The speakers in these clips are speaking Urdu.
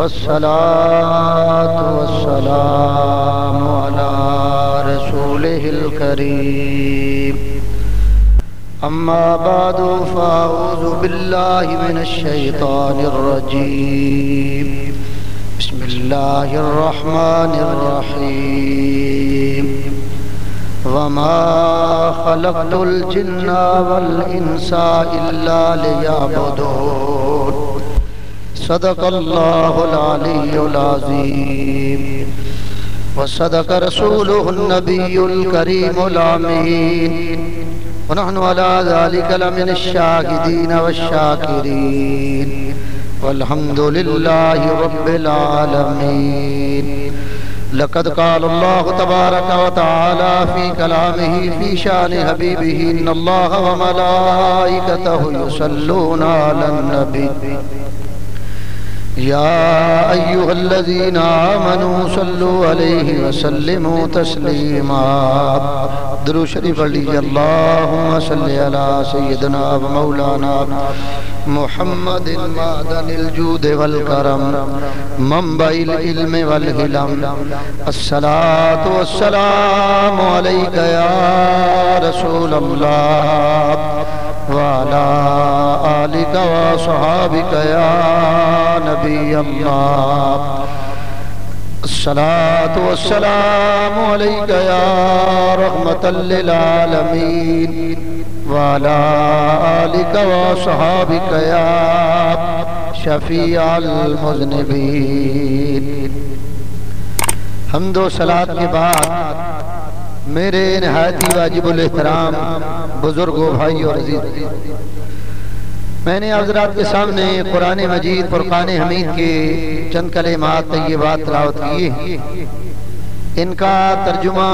والصلاة والسلام على رسوله الكريم أما بعد فأعوذ بالله من الشيطان الرجيم بسم الله الرحمن الرحيم وما خلقت الجن والإنس إلا ليعبدون صدق الله العلي العظيم وصدق رسوله النبي الكريم الأمين ونحن على ذلك لمن الشاهدين والشاكرين والحمد لله رب العالمين. لقد قال الله تبارك وتعالى في كلامه في شان حبيبه إن الله وملائكته يصلون على النبي يا أيها الذين آمنوا صلوا عليه وسلموا تسليما. درود شریف پڑھیے. اللهم صل على سيدنا ومولانا محمد معدن الجود والکرم منبع العلم والحلم. الصلاة والسلام عليك يا رسول الله وعلى آلك وصحابك يا نبي الله. الصلاة والسلام عليك يا رحمة للعالمين وعلى آلك وصحابك يا شفيع المذنبين. حمد و صلاة کے بعد میرے نہایت واجب الاحترام بزرگوں، بھائی اور عزیز، میں نے حضرات کے سامنے قرآن مجید فرقان حمید کے چند کلمات طیبات تلاوت کیے. ان کا ترجمہ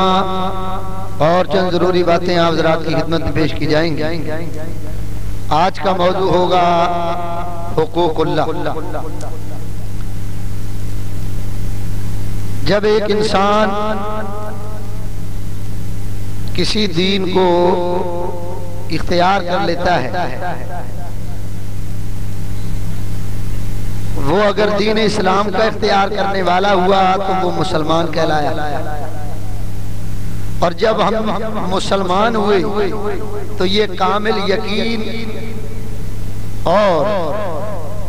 اور چند ضروری باتیں آپ حضرات کی خدمت میں پیش کی جائیں گی. آج کا موضوع ہوگا حقوق اللہ. جب ایک انسان کسی دین کو اختیار کر لیتا ہے، وہ اگر دین اسلام کا اختیار کرنے والا ہوا تو وہ مسلمان کہلایا. اور جب ہم مسلمان ہوئے تو یہ کامل یقین اور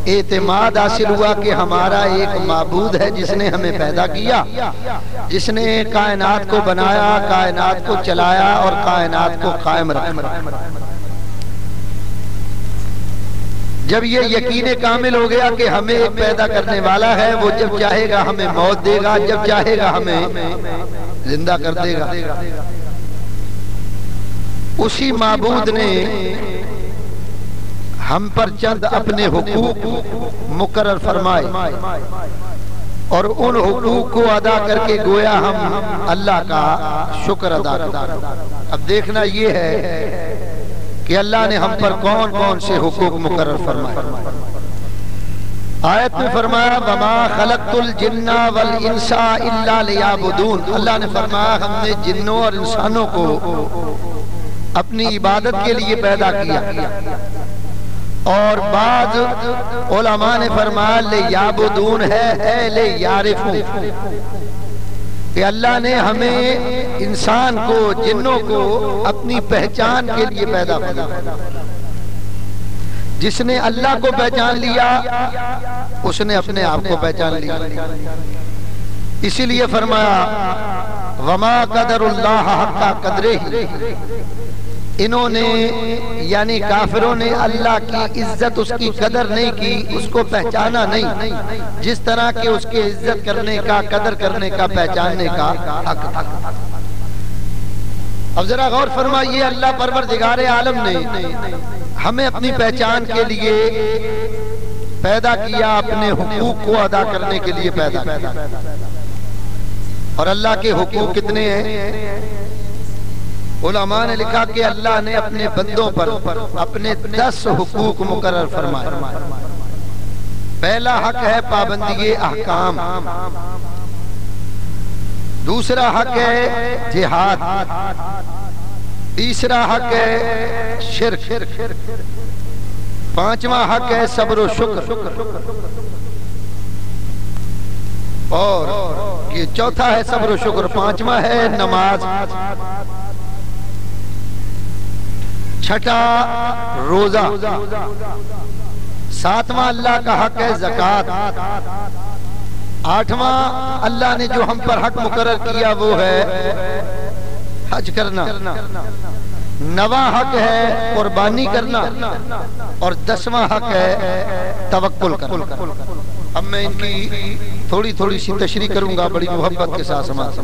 اعتماد حاصل ہوا کہ ہمارا ایک معبود ہے جس نے ہمیں پیدا کیا، جس نے کائنات کو بنایا، کائنات کو چلایا اور کائنات کو قائم رکھا. جب یہ یقین کامل ہو گیا کہ ہمیں ایک پیدا کرنے والا ہے، وہ جب چاہے گا ہمیں موت دے گا، جب چاہے گا ہمیں زندہ کر دے گا. اسی معبود نے ہم پر چند اپنے حقوق مقرر فرمائے اور ان حقوق کو ادا کر کے گویا ہم اللہ کا شکر ادا کریں. اب دیکھنا یہ ہے کہ اللہ نے ہم پر کون کون سے حقوق مقرر فرمائے. آیت میں فرمایا وَمَا خَلَقْتُ الْجِنَّ وَالْإِنسَ إِلَّا لِيَعْبُدُونَ. اللہ نے فرمایا ہم نے جنوں اور انسانوں کو اپنی عبادت کے لیے پیدا کیا. اور بعض علماء نے فرمایا لِيَعْبُدُونَ ہے لِيَعْرِفُونَ، کہ اللہ نے ہمیں انسان کو، جنوں کو اپنی پہچان کے لیے پیدا کیا. جس نے اللہ کو پہچان لیا اس نے اپنے آپ کو پہچان لیا. اسی لیے فرمایا وَمَا قَدَرُ اللَّهَ حَقَّ قَدْرِهِ. انہوں نے یعنی کافروں نے اللہ کی عزت، اس کی قدر نہیں کی، اس کو پہچانا نہیں جس طرح کہ اس کے عزت کرنے کا، قدر کرنے کا، پہچاننے کا حق تھا. اب ذرا غور فرمائیے، اللہ پروردگار عالم نے ہمیں اپنی پہچان کے لیے پیدا کیا، اپنے حقوق کو ادا کرنے کے لیے پیدا کیا. اور اللہ کے حقوق کتنے ہیں؟ علماء نے لکھا کہ اللہ نے اپنے بندوں پر اپنے 10 حقوق مقرر فرمائے. پہلا حق ہے پابندی احکام، دوسرا حق ہے جہاد، تیسرا حق ہے شرک، پانچواں حق ہے صبر و شکر، اور یہ چوتھا ہے صبر و شکر، پانچواں ہے نماز، چھٹا روزہ، ساتواں اللہ کا حق ہے زکوٰۃ، آٹھواں اللہ نے جو ہم پر حق مقرر کیا وہ ہے حج کرنا، نواں حق ہے قربانی کرنا، اور دسواں حق ہے توکل کرنا۔ اب میں ان کی تھوڑی تھوڑی سی تشریح کروں گا بڑی محبت کے ساتھ سماعت۔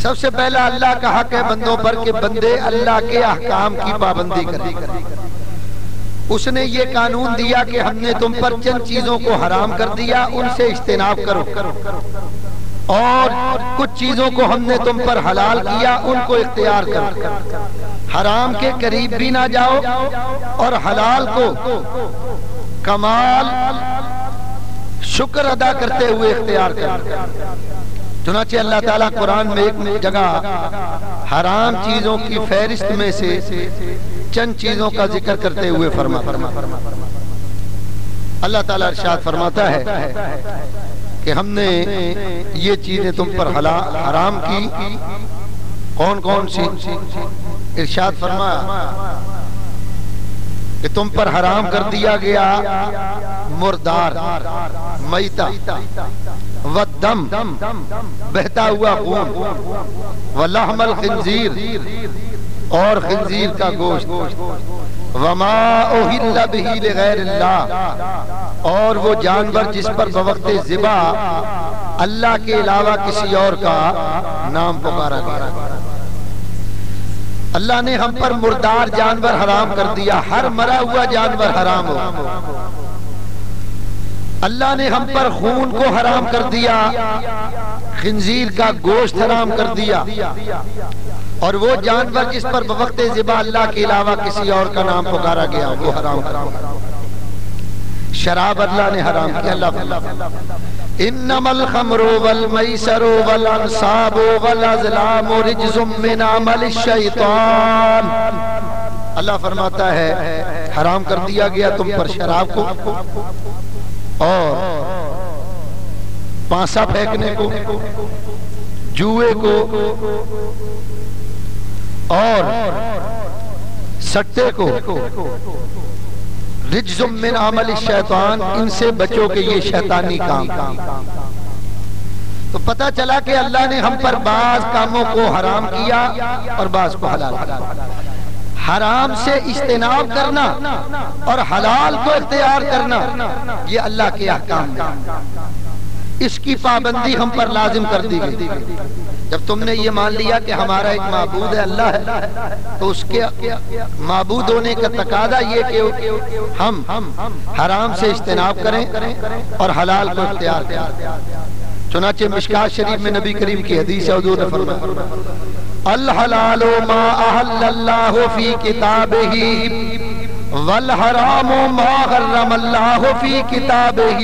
سب سے پہلا اللہ کا حق ہے بندوں پر کہ بندے اللہ کے احکام کی پابندی کریں۔ اس نے یہ قانون دیا کہ ہم نے تم پر چند چیزوں کو حرام کر دیا، ان سے اجتناب کرو، اور کچھ چیزوں کو ہم نے تم پر حلال کیا، ان کو اختیار کرو۔ حرام کے قریب بھی نہ جاؤ اور حلال کو کمال شکر ادا کرتے ہوئے اختیار کرو۔ چنانچہ اللہ تعالیٰ قرآن میں ایک جگہ حرام چیزوں کی فہرست میں سے چند چیزوں کا ذکر کرتے ہوئے فرماتا ہے۔ اللہ تعالیٰ ارشاد فرماتا ہے کہ ہم نے یہ چیزیں تم پر حرام کی، کون کون سی؟ ارشاد فرمایا کہ تم پر حرام کر دیا گیا مردار، میتہ، والدم، بہتا ہوا خون، ولحم الخنزیر، اور خنزیر کا گوشت، وما اہل بہ لغیر اللہ، اور وہ جانور جس پر بوقت ذبح اللہ کے علاوہ کسی اور کا نام پکارا گیا۔ اللہ نے ہم پر مردار جانور حرام کر دیا، ہر مرا ہوا جانور حرام ہو۔ اللہ نے ہم پر خون کو حرام کر دیا، خنزیر کا گوشت حرام کر دیا، اور وہ جانور جس پر بوقت ذبح اللہ کے علاوہ کسی اور کا نام پکارا گیا وہ حرام کر دیا۔ شراب اللہ نے حرام کیا۔ اللہ انما الخمر والمیسر والانصاب والازلام رجز من عمل الشیطان، اللہ فرماتا ہے حرام کر دیا گیا تم پر شراب کو، اور پانسا پھینکنے کو، جوئے کو، اور سٹے کو، رجز من عمل الشیطان، ان سے بچو کہ یہ شیطانی کام۔ تو پتہ چلا کہ اللہ نے ہم پر بعض کاموں کو حرام کیا اور بعض کو حلال کیا۔ حرام سے اجتناب کرنا اور حلال کو اختیار کرنا یہ اللہ کے احکام ہیں، اس کی پابندی ہم پر لازم کر دی گئی۔ جب تم نے یہ مان لیا کہ ہمارا ایک معبود ہے اللہ ہے، تو اس کے معبود ہونے کا تقاضا یہ کہ ہم حرام سے اجتناب کریں اور حلال کو اختیار کریں۔ چنانچہ مشکات شریف میں نبی کریم کی حدیث ہے، حضور نے فرمایا الحلال ما احل اللہ فی کتابہ والحرام ما حرم اللہ فی کتابہ۔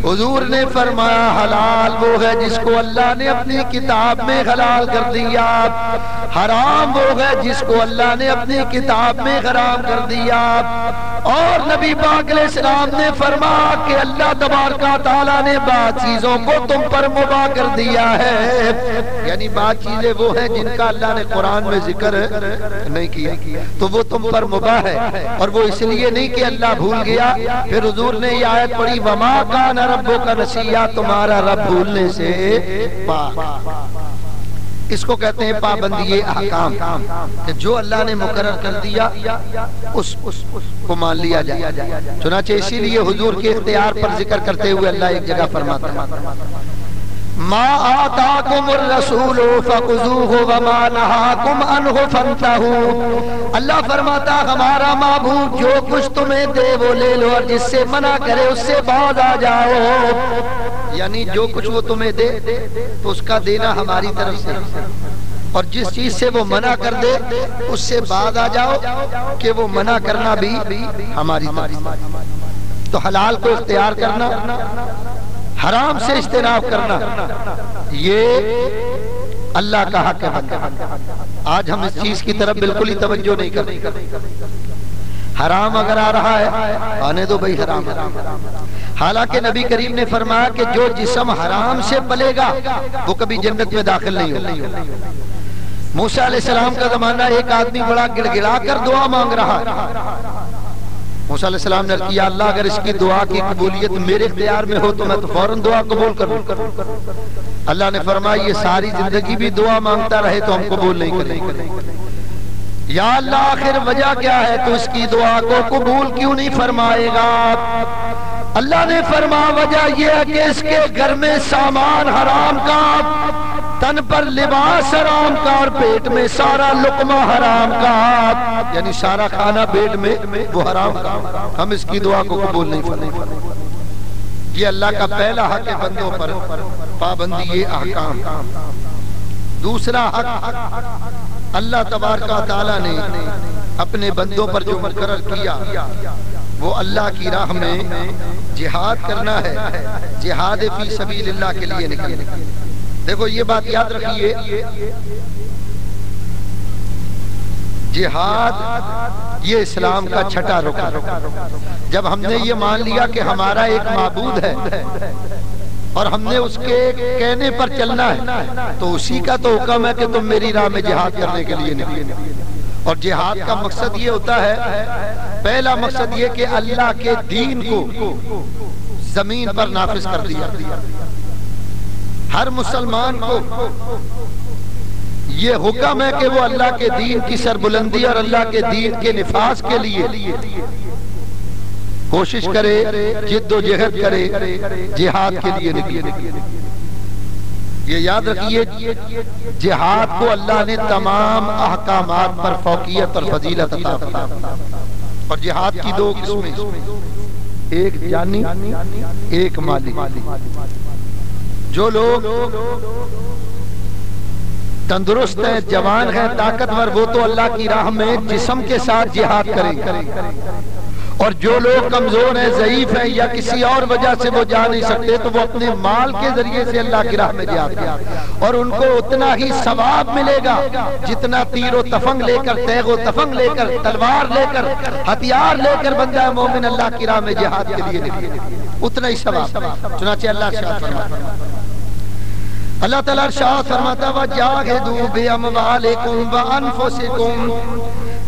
حضور نے فرمایا حلال وہ ہے جس کو اللہ نے اپنی کتاب میں حلال کر دیا، حرام وہ ہے جس کو اللہ نے اپنی کتاب میں حرام کر دیا۔ اور نبی پاک علیہ السلام نے فرمایا کہ اللہ تبارک و تعالیٰ نے بعض چیزوں کو تم پر مباح کر دیا ہے، یعنی بعض چیزیں وہ ہیں جن کا اللہ نے قرآن میں ذکر نہیں کیا، تو وہ تم پر مباح ہے، اور وہ اس لیے نہیں کہ اللہ بھول گیا۔ پھر حضور نے یہ آیت پڑھی وما کان ربک نسیا، تمہارا رب بھولنے سے پاک۔ اس کو کہتے ہیں پابندی احکام، کہ جو اللہ نے مقرر کر دیا اس کو مان لیا جائے۔ چنانچہ اسی لیے حضور کے اختیار پر ذکر کرتے ہوئے اللہ ایک جگہ فرماتا ہے ما آتاکم الرسول فخذوہ وما نہاکم عنہ فانتہوا۔ اللہ فرماتا ہمارا معبود جو کچھ تمہیں دے وہ لے لو، اور جس سے منع کرے اس سے باز آ جاؤ، یعنی جو کچھ وہ تمہیں دے تو اس کا دینا ہماری طرف سے، اور جس چیز سے وہ منع کر دے اس سے باز آ جاؤ کہ وہ منع کرنا بھی ہماری طرف سے۔ تو حلال کو اختیار کرنا، حرام سے اجتناب کرنا، یہ اللہ کا حق ہے بندہ۔ آج ہم اس چیز کی طرف بالکل ہی توجہ نہیں کرتے۔ حرام اگر آ رہا ہے آنے دو بھائی، حرام۔ حالانکہ نبی کریم نے فرمایا کہ جو جسم حرام سے پلے گا وہ کبھی جنت میں داخل نہیں ہوگا۔ موسیٰ علیہ السلام کا زمانہ ایک آدمی بڑا گڑ گڑا کر دعا مانگ رہا ہے۔ موسیٰ علیہ السلام نے کیا اللہ اگر اس کی دعا کی قبولیت میرے اختیار میں ہو تو میں تو فوراً دعا قبول کروں۔ اللہ نے فرمایا یہ ساری زندگی بھی دعا مانگتا رہے تو ہم قبول نہیں کریں۔ یا اللہ آخر وجہ کیا ہے تو اس کی دعا کو قبول کیوں نہیں فرمائے گا؟ اللہ نے فرمایا وجہ یہ ہے کہ اس کے گھر میں سامان حرام کا، تن پر لباس حرام کا، اور پیٹ میں سارا لقمہ حرام کا، یعنی سارا کھانا پیٹ میں وہ حرام کا۔ ہم اس کی دعا کو قبول نہیں فرمائیں۔ یہ اللہ کا پہلا حق ہے بندوں پر پابندی احکام۔ دوسرا حق اللہ تبارک و تعالی نے اپنے بندوں پر جو مقرر کیا وہ اللہ کی راہ میں جہاد کرنا ہے، جہاد فی سبیل اللہ کے لیے نکلنا۔ دیکھو یہ بات یاد رکھیے، جہاد یہ اسلام کا چھٹا رکن۔ جب ہم نے یہ مان لیا کہ ہمارا ایک معبود ہے اور ہم نے اس کے کہنے پر چلنا ہے تو اسی کا تو حکم ہے کہ تم میری راہ میں جہاد کرنے کے لیے نکلو۔ اور جہاد کا مقصد یہ ہوتا ہے، پہلا مقصد یہ کہ اللہ کے دین کو زمین پر نافذ کر دیا۔ ہر مسلمان کو یہ حکم ہے کہ وہ اللہ کے دین کی سربلندی اور اللہ کے دین کے نفاذ کے لیے کوشش کرے، جد و جہد کرے، جہاد کے لیے نکلے۔ یہ یاد رکھیے جہاد کو اللہ نے تمام احکامات پر فوقیت اور فضیلت عطا فرمائی۔ اور جہاد کی دو قسمیں، ایک جانی ایک مالی۔ جو لوگ تندرست ہیں، جوان ہیں، طاقتور، وہ تو اللہ کی راہ میں جسم کے ساتھ جہاد کریں، اور جو لوگ کمزور ہیں، ضعیف ہیں، یا کسی اور وجہ سے وہ جا نہیں سکتے تو وہ اپنے مال کے ذریعے سے اللہ کی راہ میں جہاد کریں، اور ان کو اتنا ہی ثواب ملے گا جتنا تیر و تفنگ لے کر، تیغ و تفنگ لے کر، تلوار لے کر، ہتھیار لے کر بندہ مومن اللہ کی راہ میں جہاد کے لیے نکلے، اتنا ہی ثواب۔ چنانچہ اللہ ارشاد فرماتا ہے، اللہ تعالیٰ ارشاد فرماتا ہے وَجَاهِدُوا بِأَمْوَالِكُمْ وَأَنفُسِكُمْ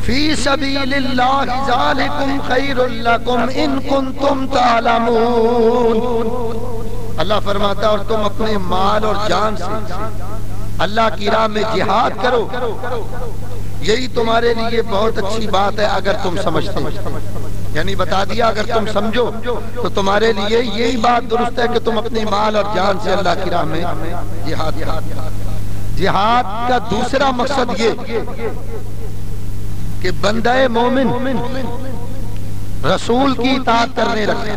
فِي سَبِيلِ اللَّهِ ذَلِكُمْ خَيْرٌ لَكُمْ إِن كُنتُمْ تَعْلَمُونَ۔ اللہ فرماتا ہے اور تم اپنے مال اور جان سے اللہ کی راہ میں جہاد کرو، یہی تمہارے لیے بہت اچھی بات ہے اگر تم سمجھتے ہو۔ یعنی بتا دیا اگر تم سمجھو تو تمہارے لیے یہی بات درست ہے کہ تم اپنی مال اور جان سے اللہ کی راہ میں جہاد کرو۔ جہاد کا دوسرا مقصد یہ کہ بندہ مومن رسول کی اطاعت کرنے لگے۔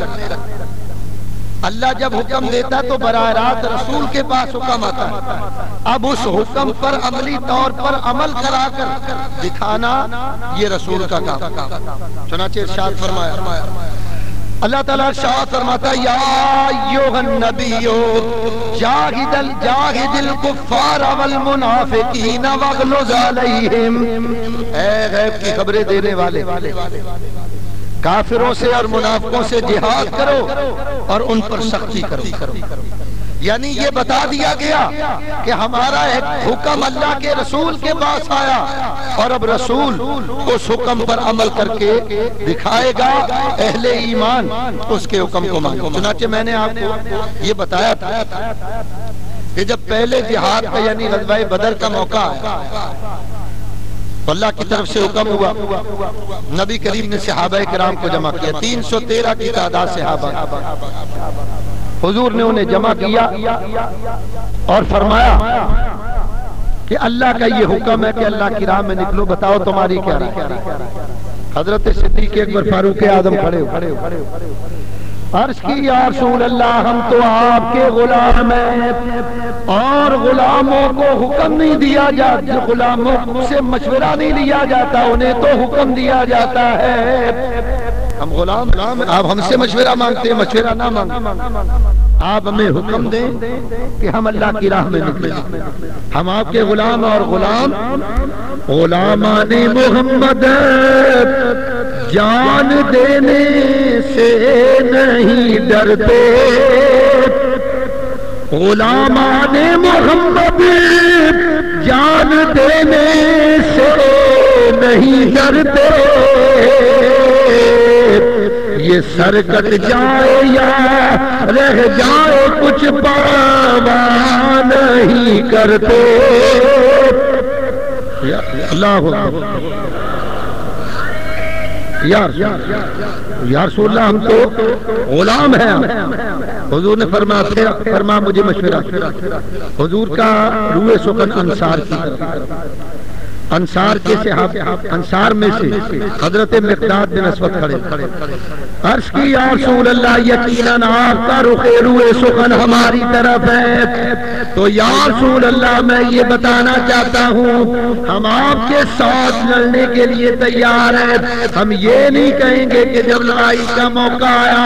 اللہ جب حکم دیتا تو براہ راست رسول کے پاس حکم آتا ہے، اب اس حکم پر عملی طور پر عمل کرا کر دکھانا یہ رسول کا کام۔ چنانچہ ارشاد فرمایا، اللہ تعالیٰ ارشاد فرماتا یا ایھا النبی جاہد الکفار والمنافقین واغلظ علیہم، اے غیب کی خبریں دینے والے کافروں سے اور منافقوں سے جہاد کرو اور ان پر سختی کرو۔ یعنی یہ بتا دیا گیا کہ ہمارا ایک حکم اللہ کے رسول کے پاس آیا اور اب رسول اس حکم پر عمل کر کے دکھائے گا، اہل ایمان اس کے حکم کو مانو۔ چنانچہ میں نے آپ کو یہ بتایا تھا کہ جب پہلے جہاد کا یعنی غزوہ بدر کا موقع آیا تو اللہ کی طرف سے حکم ہوا، نبی کریم نے صحابہ کرام کو جمع کیا، 313 کی تعداد صحابہ، حضور نے انہیں جمع کیا اور فرمایا کہ اللہ کا یہ حکم ہے کہ اللہ کی راہ میں نکلو، بتاؤ تمہاری کیا راہ؟ حضرت صدیق اکبر فاروق اعظم کھڑے ہو، عرض کی یا رسول اللہ ہم تو آپ کے غلام ہیں اور غلاموں کو حکم نہیں دیا جاتا، غلاموں سے مشورہ نہیں لیا جاتا، انہیں تو حکم دیا جاتا ہے۔ ہم غلام آپ ہم سے مشورہ مانگتے ہیں، مشورہ نہ مانگتے، آپ ہمیں حکم دیں کہ ہم اللہ کی راہ میں نکلیں، ہم آپ کے غلام اور غلامان محمد جان دینے سے نہیں ڈرتے، غلامان محمد جان دینے سے نہیں ڈرتے، یہ سر کٹ جائے یا رہ جائے کچھ پرواہ نہیں کرتے۔ اللہ یا رسول اللہ، ہم تو غلام ہیں۔ حضور نے فرمایا مجھے مشورہ، حضور کا روح سخن انصار کی طرف، انصار کے صحابہ، انصار میں سے حضرت مقداد بن اسود کھڑے، عرض کی یا رسول اللہ یقیناً آپ کا رخ روح سخن ہماری طرف ہے، تو یا رسول اللہ میں یہ بتانا چاہتا ہوں ہم آپ کے ساتھ لڑنے کے لیے تیار ہیں، ہم یہ نہیں کہیں گے کہ جب لڑائی کا موقع آیا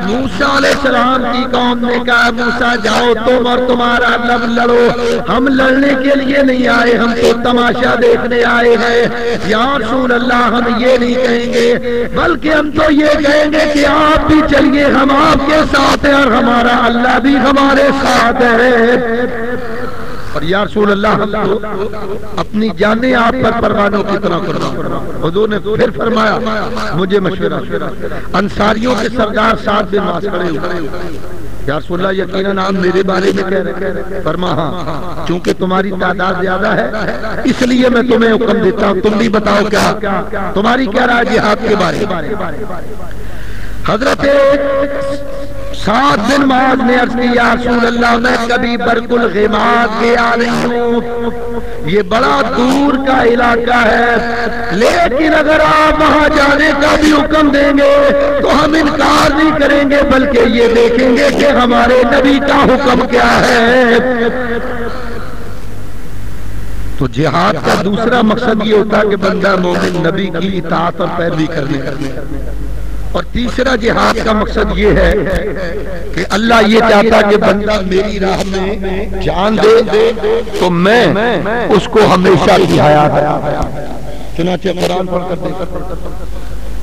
موسیٰ علیہ السلام کی قوم نے کہا موسیٰ جاؤ تم اور تمہارا لب لڑو، ہم لڑنے کے لیے نہیں آئے، ہم تو تماشا دیکھنے آئے ہیں۔ یا رسول اللہ ہم یہ نہیں کہیں گے، بلکہ ہم تو یہ کہیں گے کہ آپ بھی چلیے، ہم آپ کے ساتھ ہیں اور ہمارا اللہ بھی ہمارے ساتھ ہے۔ اور یا رسول اللہ ہم تو اپنی جانیں آپ پر پروانوں کی طرح قربان۔ حضور نے پھر فرمایا مجھے مشورہ، انصاریوں کے سردار سعد بن معاذ کھڑے ہوئے، یا رسول اللہ یقیناً آپ میرے بارے میں کہہ رہے ہیں؟ فرما ہاں، چونکہ تمہاری تعداد زیادہ ہے اس لیے میں تمہیں حکم دیتا ہوں، تم بھی بتاؤ کیا تمہاری کیا رائے جہاد کے بارے میں۔ حضرت سعد بن معاذ نے عرض کی یا رسول اللہ میں کبھی برق الغماد گیا نہیں ہوں، یہ بڑا دور کا علاقہ ہے، لیکن اگر آپ وہاں جانے کا بھی حکم دیں گے تو ہم انکار نہیں کریں گے، بلکہ یہ دیکھیں گے کہ ہمارے نبی کا حکم کیا ہے۔ تو جہاد کا دوسرا مقصد یہ ہوتا ہے کہ بندہ مومن نبی کی اطاعت اور پیروی کرنے، اور تیسرا جہاد کا مقصد یہ ہے کہ اللہ یہ چاہتا کہ بندہ میری راہ میں جان دے تو میں اس کو ہمیشہ کی حیات ہے۔ چنانچہ قرآن پڑھ کر دیکھ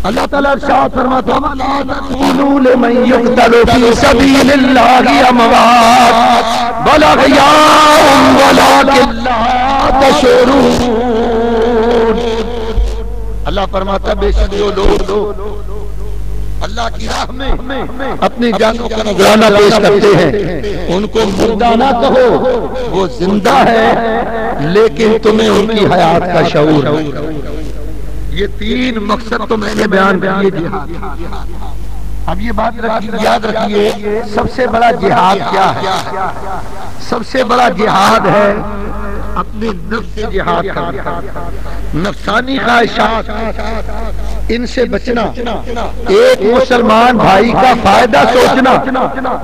اللہ تعالیٰ ارشاد فرماتا ہے وَلَا تَقُولُوا لِمَن يُقْتَلُ فِي سَبِيلِ اللَّهِ أَمْوَاتٌ بَلْ أَحْيَاءٌ وَلَٰكِن لَّا تَشْعُرُونَ۔ اللہ فرماتا بے شک جو لوگ اللہ کی راہ میں اپنی جانوں کا نذرانہ پیش کرتے ہیں ان کو مردہ نہ کہو، وہ زندہ ہے لیکن تمہیں ان کی حیات کا شعور ہے۔ یہ تین مقصد تو میں نے بیان کیے جہاد۔ اب یہ بات یاد رکھیے سب سے بڑا جہاد کیا ہے؟ سب سے بڑا جہاد ہے اپنے نفس سے جہاد کرنا، نفسانی خواہشات ان سے بچنا، ایک مسلمان بھائی کا فائدہ سوچنا،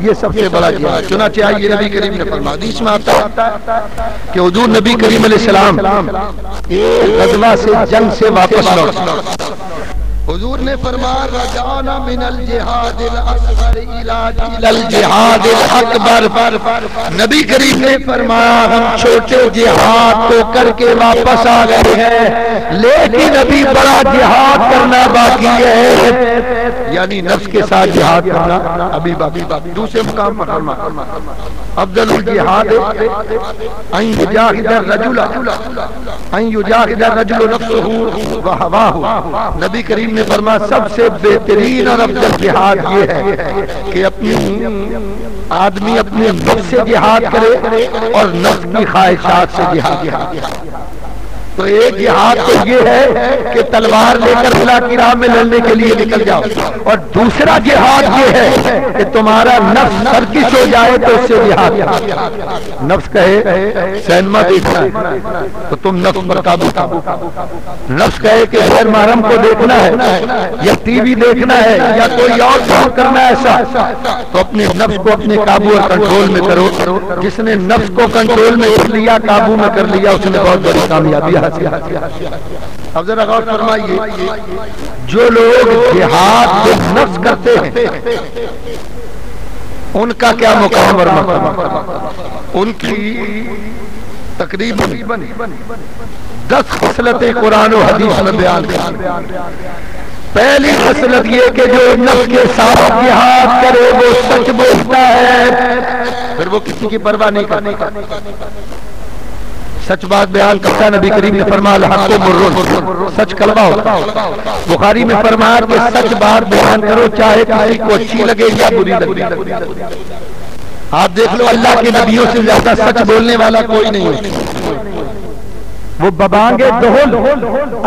یہ سب سے بڑا جہاد۔ چنانچہ آئیے نبی کریم نے فرمایا، حدیث میں آتا ہے کہ حضور نبی کریم علیہ السلام ایک غزوہ سے جنگ سے واپس لوٹے، حضور نے فرمایا رجعنا من الجہاد الاصغر الى الجہاد الاکبر۔ نبی کریم نے فرمایا ہم چھوٹے جہاد کو کر کے واپس آ گئے ہیں لیکن ابھی بڑا جہاد کرنا باقی ہے، یعنی نفس کے ساتھ جہاد کرنا ابھی باقی۔ دوسرے مقام پر فرمایا افضل الجہاد ان یجاہد الرجل نفسہ وہواہ۔ نبی کریم نے فرمایا سب سے بہترین اور افضل جہاد یہ ہے کہ آدمی اپنے نفس سے جہاد کرے اور نفس کی خواہشات سے جہاد کرے۔ تو ایک جہاد تو یہ ہے کہ تلوار لے کر اللہ کی راہ میں لڑنے کے لیے نکل جاؤ، اور دوسرا جہاد یہ ہے کہ تمہارا نفس سرکش ہو جائے تو اس سے جہاد۔ نفس کہے سینما دیکھنا ہے تو تم نفس پر قابو پاؤ، نفس کہے کہ غیر محرم کو دیکھنا ہے یا ٹی وی دیکھنا ہے یا کوئی اور کام کرنا ہے ایسا، تو اپنے نفس کو اپنے قابو اور کنٹرول میں کرو۔ جس نے نفس کو کنٹرول میں کر لیا، قابو میں کر لیا، اس نے بہت بڑی کامیابی۔ اب ذرا غور فرمائیے جو لوگ جہاد نفس کرتے ہیں ان کا کیا مقام اور مرتبہ؟ ان کی تقریباً 10 خصلتیں قرآن و حدیث میں بیان ہیں۔ پہلی خصلت یہ کہ جو نفس کے ساتھ جہاد کرے وہ سچ بولتا ہے، پھر وہ کسی کی پرواہ نہیں کرتا، سچ بات بیان کرتا ہے۔ نبی کریم نے فرمایا الحق مر، سچ کڑوا ہوتا ہے۔ بخاری میں فرمایا کہ سچ بات بیان کرو چاہے کسی کو اچھی لگے یا بری لگے۔ آپ دیکھ لو اللہ کے نبیوں سے زیادہ سچ بولنے والا کوئی نہیں ہے۔ وہ ببانگے دہل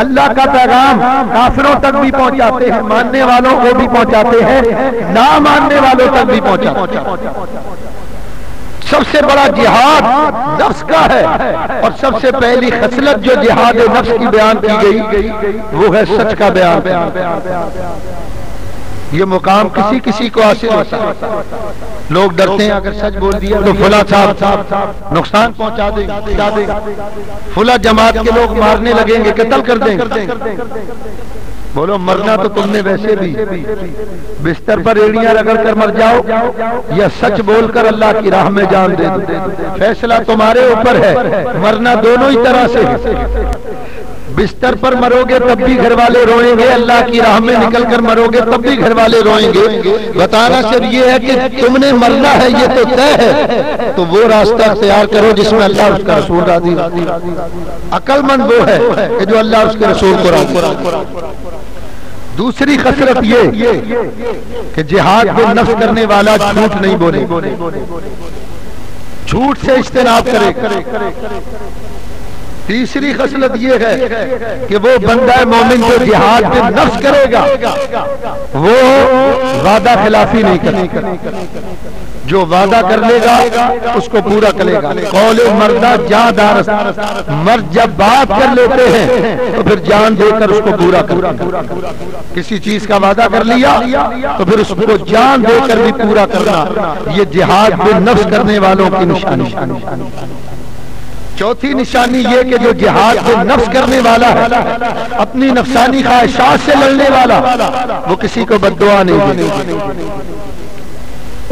اللہ کا پیغام کافروں تک بھی پہنچاتے ہیں، ماننے والوں کو بھی پہنچاتے ہیں، نہ ماننے والوں تک بھی پہنچاتے ہیں۔ سب سے بڑا جہاد نفس کا ہے، اور سب سے پہلی خصلت جو جہاد نفس کی بیان کی گئی وہ ہے سچ کا بیان۔ یہ مقام کسی کسی کو حاصل ہوتا ہے۔ لوگ ڈرتے ہیں اگر سچ بول دیا تو فلاں صاحب نقصان پہنچا دیں گے، فلاں جماعت کے لوگ مارنے لگیں گے، قتل کر دیں گے۔ بولو مرنا تو تم نے ویسے بھی، بستر پر ایڑیاں رگڑ کر مر جاؤ یا سچ بول کر اللہ کی راہ میں جان دے دو، فیصلہ تمہارے اوپر ہے۔ مرنا دونوں ہی طرح سے ہے، بستر پر مرو گے تب بھی گھر والے روئیں گے، اللہ کی راہ میں نکل کر مرو گے تب بھی گھر والے روئیں گے۔ بتانا صرف یہ ہے کہ تم نے مرنا ہے، یہ تو طے ہے، تو وہ راستہ اختیار کرو جس میں اللہ اس کا رسول راضی۔ عقل مند وہ ہے کہ جو اللہ اس کے رسول کو راضی۔ دوسری خصلت یہ کہ جہاد میں نفس کرنے والا جھوٹ نہیں بولے، جھوٹ سے اجتناب کرے۔ تیسری خصلت یہ ہے کہ وہ بندہ مومن جو جہاد میں نفس کرے گا وہ وعدہ خلافی نہیں کرے گا، جو وعدہ کر لے گا اس کو پورا کرے گا۔ قول مردہ جاں دارست، مرد جب بات کر لیتے ہیں تو پھر جان دے کر اس کو پورا کرنا۔ کسی چیز کا وعدہ کر لیا تو پھر اس کو جان دے کر بھی پورا کرنا، یہ جہاد میں نفس کرنے والوں کی نشانی۔ چوتھی نشانی یہ کہ جو جہاد میں نفس کرنے والا ہے، اپنی نفسانی خواہشات سے لڑنے والا، وہ کسی کو بد دعا نہیں دے،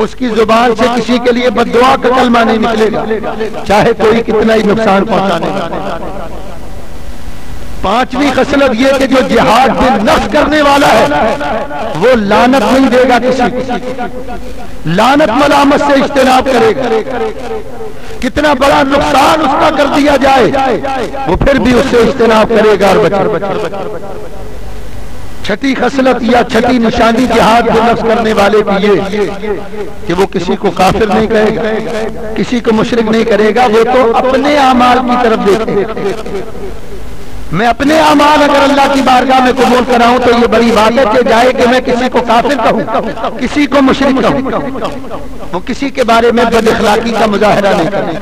اس کی زبان سے کسی کے لیے بد دعا کا کلمہ نہیں نکلے گا، چاہے کوئی کتنا ہی نقصان پہنچانے گا۔ پانچویں خصلت یہ کہ جو جہاد میں نفس کرنے والا ہے وہ لعنت نہیں دے گا کسی کو، لعنت ملامت سے اجتناب کرے گا۔ کتنا بڑا نقصان اس کا کر دیا جائے وہ پھر بھی اس سے اجتناب کرے گا اور بچے۔ چھٹی خصلت یا چھٹی نشانی جہاد میں نفس کرنے والے کی یہ کہ وہ کسی کو کافر نہیں کہے گا، کسی کو مشرک نہیں کرے گا، وہ تو اپنے اعمال کی طرف دیکھے۔ میں اپنے اعمال اگر اللہ کی بارگاہ میں قبول کراؤں تو یہ بڑی بات ہے کہ جائے کہ میں کسی کو کافر کہوں، کسی کو مشرک کہوں، وہ کسی کے بارے میں بد اخلاقی کا مظاہرہ نہیں کرے۔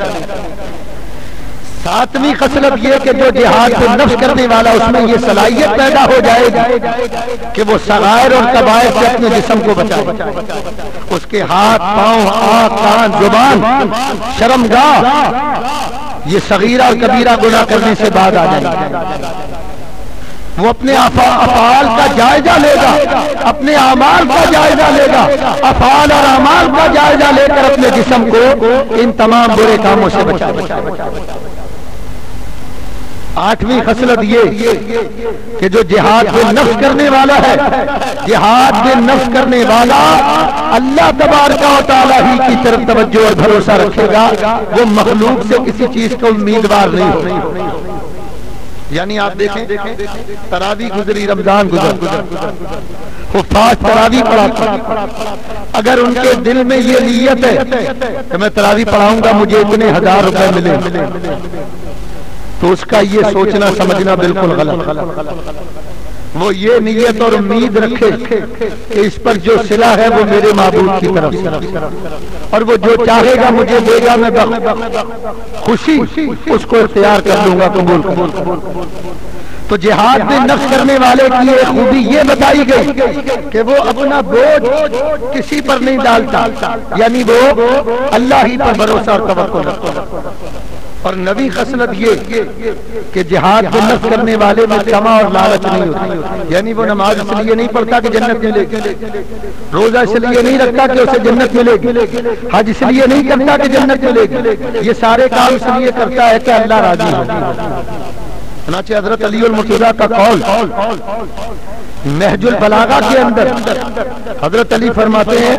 ساتویں خصلت یہ کہ جو جہاد میں نفس کرنے والا اس میں یہ صلاحیت پیدا ہو جائے گی کہ وہ صغائر اور کبائر سے اپنے جسم کو بچائے، اس کے ہاتھ، پاؤں، آنکھ، کان، زبان، شرمگاہ یہ صغیرہ اور کبیرہ گناہ کرنے سے بعد آ جائے گا۔ وہ اپنے افعال کا جائزہ لے گا، اپنے اعمال کا جائزہ لے گا، افعال اور اعمال کا جائزہ لے کر اپنے جسم کو ان تمام برے کاموں سے بچائے۔ آٹھویں خصلت یہ کہ جو جہاد میں نفس کرنے والا ہے، جہاد میں نفس کرنے والا اللہ تبارک و تعالیٰ ہی کی طرف توجہ اور بھروسہ رکھے گا، وہ مخلوق سے کسی چیز کا امیدوار نہیں ہوگا۔ یعنی آپ دیکھیں تراویح گزری، رمضان گزر، حفاظ تراویح پڑھا، اگر ان کے دل میں یہ نیت ہے کہ میں تراویح پڑھاؤں گا مجھے اتنے 1000 روپے ملے، تو اس کا یہ سوچنا سمجھنا بالکل غلط۔ وہ یہ نیت اور امید رکھے کہ اس پر جو صلہ ہے وہ میرے معبود کی طرف سے، اور وہ جو چاہے گا مجھے دے گا، میں خوشی اس کو اختیار کر لوں گا، قبول کر۔ تو جہاد میں نفس کرنے والے کی ایک خوبی یہ بتائی گئی کہ وہ اپنا بوجھ کسی پر نہیں ڈالتا، یعنی وہ اللہ ہی پر بھروسہ اور توکل رکھتا۔ اور نبی خصلت یہ کہ جہاد میں نفس کرنے والے میں طمع اور لالچ نہیں ہوتی، یعنی وہ نماز اس لیے نہیں پڑھتا کہ جنت ملے گی، روزہ اس لیے نہیں رکھتا کہ اسے جنت ملے گی، حج اس لیے نہیں کرتا کہ جنت ملے گی، یہ سارے کام اس لیے کرتا ہے کہ اللہ راضی ہو۔ چنانچہ حضرت علی المرتضیٰ کا قول نہج البلاغہ کے اندر حضرت علی فرماتے ہیں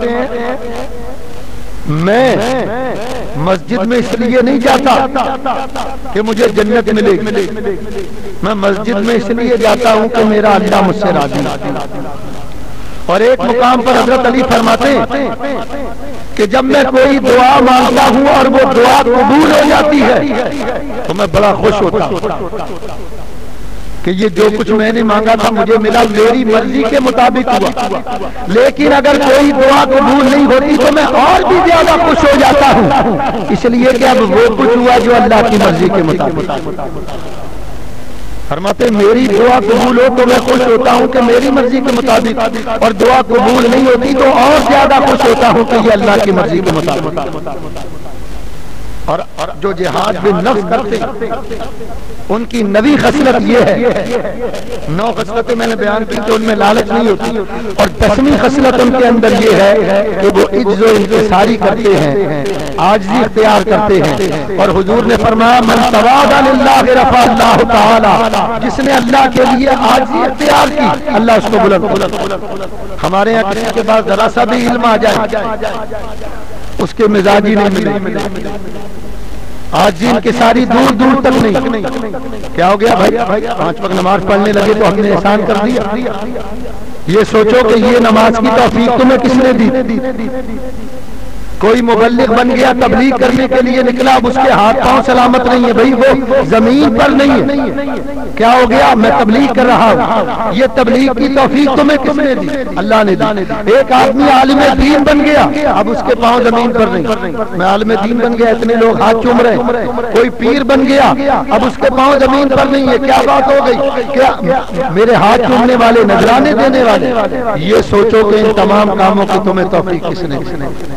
میں مسجد میں اس لیے نہیں جاتا کہ مجھے جنت ملے گی، میں مسجد میں اس لیے جاتا ہوں کہ میرا اللہ مجھ سے راضی۔ اور ایک مقام پر حضرت علی فرماتے ہیں کہ جب میں کوئی دعا مانگتا ہوں اور وہ دعا قبول ہو جاتی ہے تو میں بڑا خوش ہوتا ہوں کہ یہ جو کچھ میں نے مانگا تھا مجھے ملا، میری مرضی کے مطابق ہوا۔ لیکن اگر کوئی دعا قبول نہیں ہوتی تو میں اور بھی زیادہ خوش ہو جاتا ہوں، اس لیے کہ اب وہ کچھ ہوا جو اللہ کی مرضی کے مطابق۔ فرماتے میری دعا قبول ہو تو میں خوش ہوتا ہوں کہ میری مرضی کے مطابق، اور دعا قبول نہیں ہوتی تو اور زیادہ خوش ہوتا ہوں کہ یہ اللہ کی مرضی کے مطابق۔ اور جو جہاد بالنفس کرتے ان کی نویں خصلت یہ ہے، 9 خصلتیں میں نے بیان کی تو ان میں لالچ نہیں ہوتی، اور 10ویں خصلت ان کے اندر یہ ہے کہ وہ عجز و انکساری کرتے ہیں، عاجزی اختیار کرتے ہیں۔ اور حضور نے فرمایا من تواضع للہ رفع اللہ تعالی، جس نے اللہ کے لیے عاجزی اختیار کی اللہ اس کو بلند۔ ہمارے یہاں کسی کے پاس ذرا سا بھی علم آ جائے اس کے مزاج ہی نہیں ملے، آج جن کے ساری دور دور تک نہیں۔ کیا ہو گیا بھائی؟ 5 وقت نماز پڑھنے لگے تو ہم نے احسان کر دیا؟ یہ سوچو کہ یہ نماز کی توفیق تمہیں کس نے دی؟ کوئی مبلغ بن گیا، تبلیغ کرنے کے لیے نکلا، اب اس کے ہاتھ پاؤں سلامت نہیں ہے، بھائی وہ زمین پر نہیں ہے۔ کیا ہو گیا؟ میں تبلیغ کر رہا ہوں، یہ تبلیغ کی توفیق تمہیں کس نے دی؟ اللہ نے دی۔ ایک آدمی عالم دین بن گیا، اب اس کے پاؤں زمین پر نہیں۔ میں عالم دین بن گیا، اتنے لوگ ہاتھ چوم رہے ہیں۔ کوئی پیر بن گیا، اب اس کے پاؤں زمین پر نہیں ہے۔ کیا بات ہو گئی؟ کیا میرے ہاتھ چومنے والے، نذرانے دینے والے؟ یہ سوچو کہ ان تمام کاموں کی تمہیں توفیق کس نے دی؟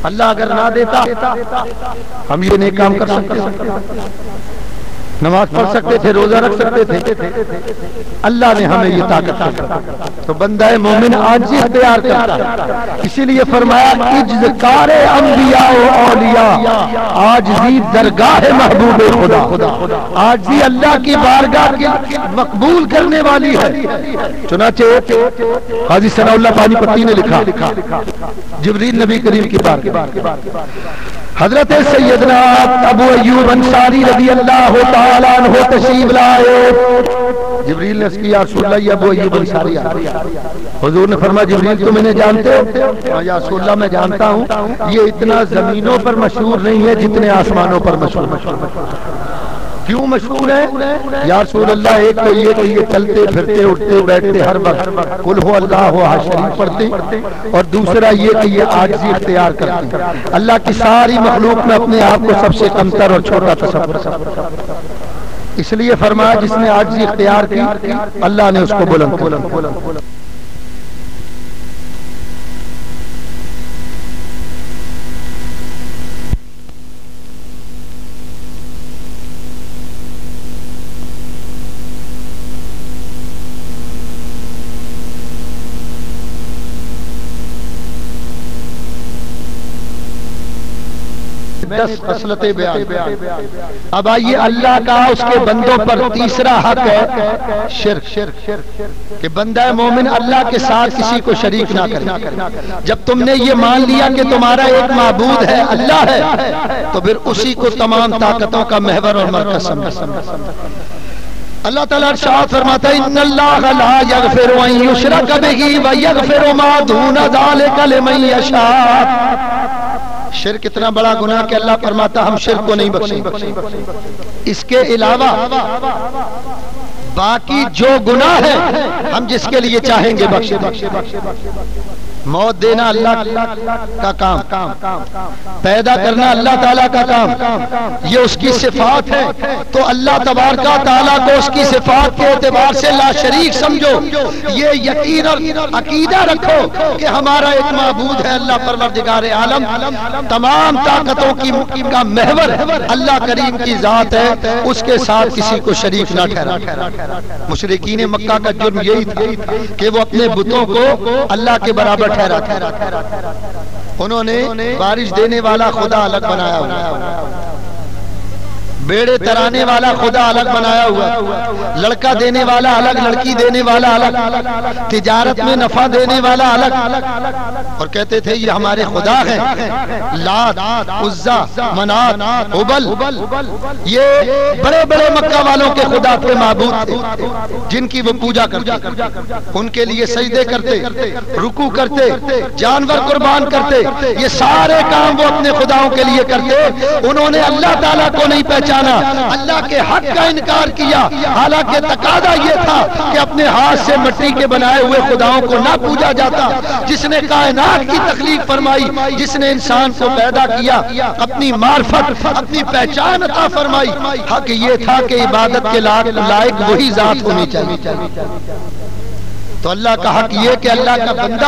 اللہ اگر نہ دیتا ہم یہ نیک کام کر سکتے تھے، نماز پڑھ سکتے تھے، روزہ رکھ سکتے تھے؟ اللہ نے ہمیں یہ طاقت دی۔ تو بندہ مومن عاجزی اختیار کرتا ہے، اسی لیے فرمایا عجز کار انبیاء و اولیاء، عاجزی درگاہ محبوب خدا، عاجزی اللہ کی بارگاہ کی مقبول کرنے والی ہے۔ چنانچہ حاجی ثناء اللہ پانی پتی نے لکھا، جبریل نبی کریم کی بارگاہ حضرت سیدنا ابو ایوب انصاری رضی اللہ تعالیٰ عنہ تشریف لائے۔ جبریل نے اس کی یا رسول اللہ یہ ابو ایوب انصاری حضور نے فرمایا جبریل تم انہیں جانتے ہو؟ یا رسول اللہ میں جانتا ہوں، یہ اتنا زمینوں پر مشہور نہیں ہے جتنے آسمانوں پر مشہور۔ کیوں مشہور ہے یا رسول اللہ؟ ایک تو یہ کہ یہ چلتے پھرتے اٹھتے بیٹھتے ہر وقت قل هو اللہ احد شریف پڑھتے، اور دوسرا یہ کہ یہ عاجزی اختیار کرتے ہیں، اللہ کی ساری مخلوق میں اپنے آپ کو سب سے کمتر اور چھوٹا تصور۔ اس لیے فرمایا جس نے عاجزی اختیار کی اللہ نے اس کو بلند کیا۔ دس خصلتیں بیان۔ اب آئیے اللہ کا اس کے بندوں پر تیسرا حق ہے شرک، کہ بندہ مومن اللہ کے ساتھ کسی کو شریک نہ کرے۔ جب تم نے یہ مان لیا کہ تمہارا ایک معبود ہے، اللہ ہے، تو پھر اسی کو تمام طاقتوں کا محور اور مرکز سمجھو۔ اللہ تعالیٰ ارشاد فرماتا ہے ان اللہ لا یغفر ان یشرک بہ ویغفر ما دون ذلک لمن یشاء۔ شرک اتنا بڑا گناہ کہ اللہ فرماتا ہم شرک کو نہیں بخشیں۔ اس کے علاوہ باقی جو گناہ ہے ہم جس کے لیے چاہیں گے بخش دیں۔ موت دینا اللہ کا کام، پیدا کرنا اللہ تعالیٰ کا کام، یہ اس کی صفات ہے، تو اللہ تبارک و تعالیٰ کو اس کی صفات کے اعتبار سے لا شریک سمجھو، یہ یقین اور عقیدہ رکھو کہ ہمارا ایک معبود ہے اللہ پروردگار عالم، تمام طاقتوں کا محور اللہ کریم کی ذات ہے، اس کے ساتھ کسی کو شریک نہ ٹھہرا۔ مشرکین مکہ کا جرم یہی تھا کہ وہ اپنے بتوں کو اللہ کے برابر ٹھہرا، انہوں نے بارش دینے والا خدا الگ بنایا، بیڑے ترانے والا خدا الگ بنایا ہوا، لڑکا دینے والا الگ، لڑکی دینے والا الگ، تجارت میں نفع دینے والا الگ، اور کہتے تھے یہ ہمارے خدا ہیں، لات، عزا، منات، حبل، یہ بڑے بڑے مکہ والوں کے خدا تھے، معبود تھے جن کی وہ پوجا کرتے، ان کے لیے سجدے کرتے، رکوع کرتے، جانور قربان کرتے، یہ سارے کام وہ اپنے خداؤں کے لیے کرتے۔ انہوں نے اللہ تعالیٰ کو نہیں پہچانا، اللہ کے حق کا انکار کیا، حالانکہ تقاضا یہ تھا کہ اپنے ہاتھ سے مٹی کے بنائے ہوئے خداؤں کو نہ پوجا جاتا۔ جس نے کائنات کی تخلیق فرمائی، جس نے انسان کو پیدا کیا، اپنی معرفت، اپنی پہچان عطا فرمائی، حق یہ تھا کہ عبادت کے لائق وہی ذات ہونی چاہیے۔ تو اللہ کا حق یہ کہ اللہ کا بندہ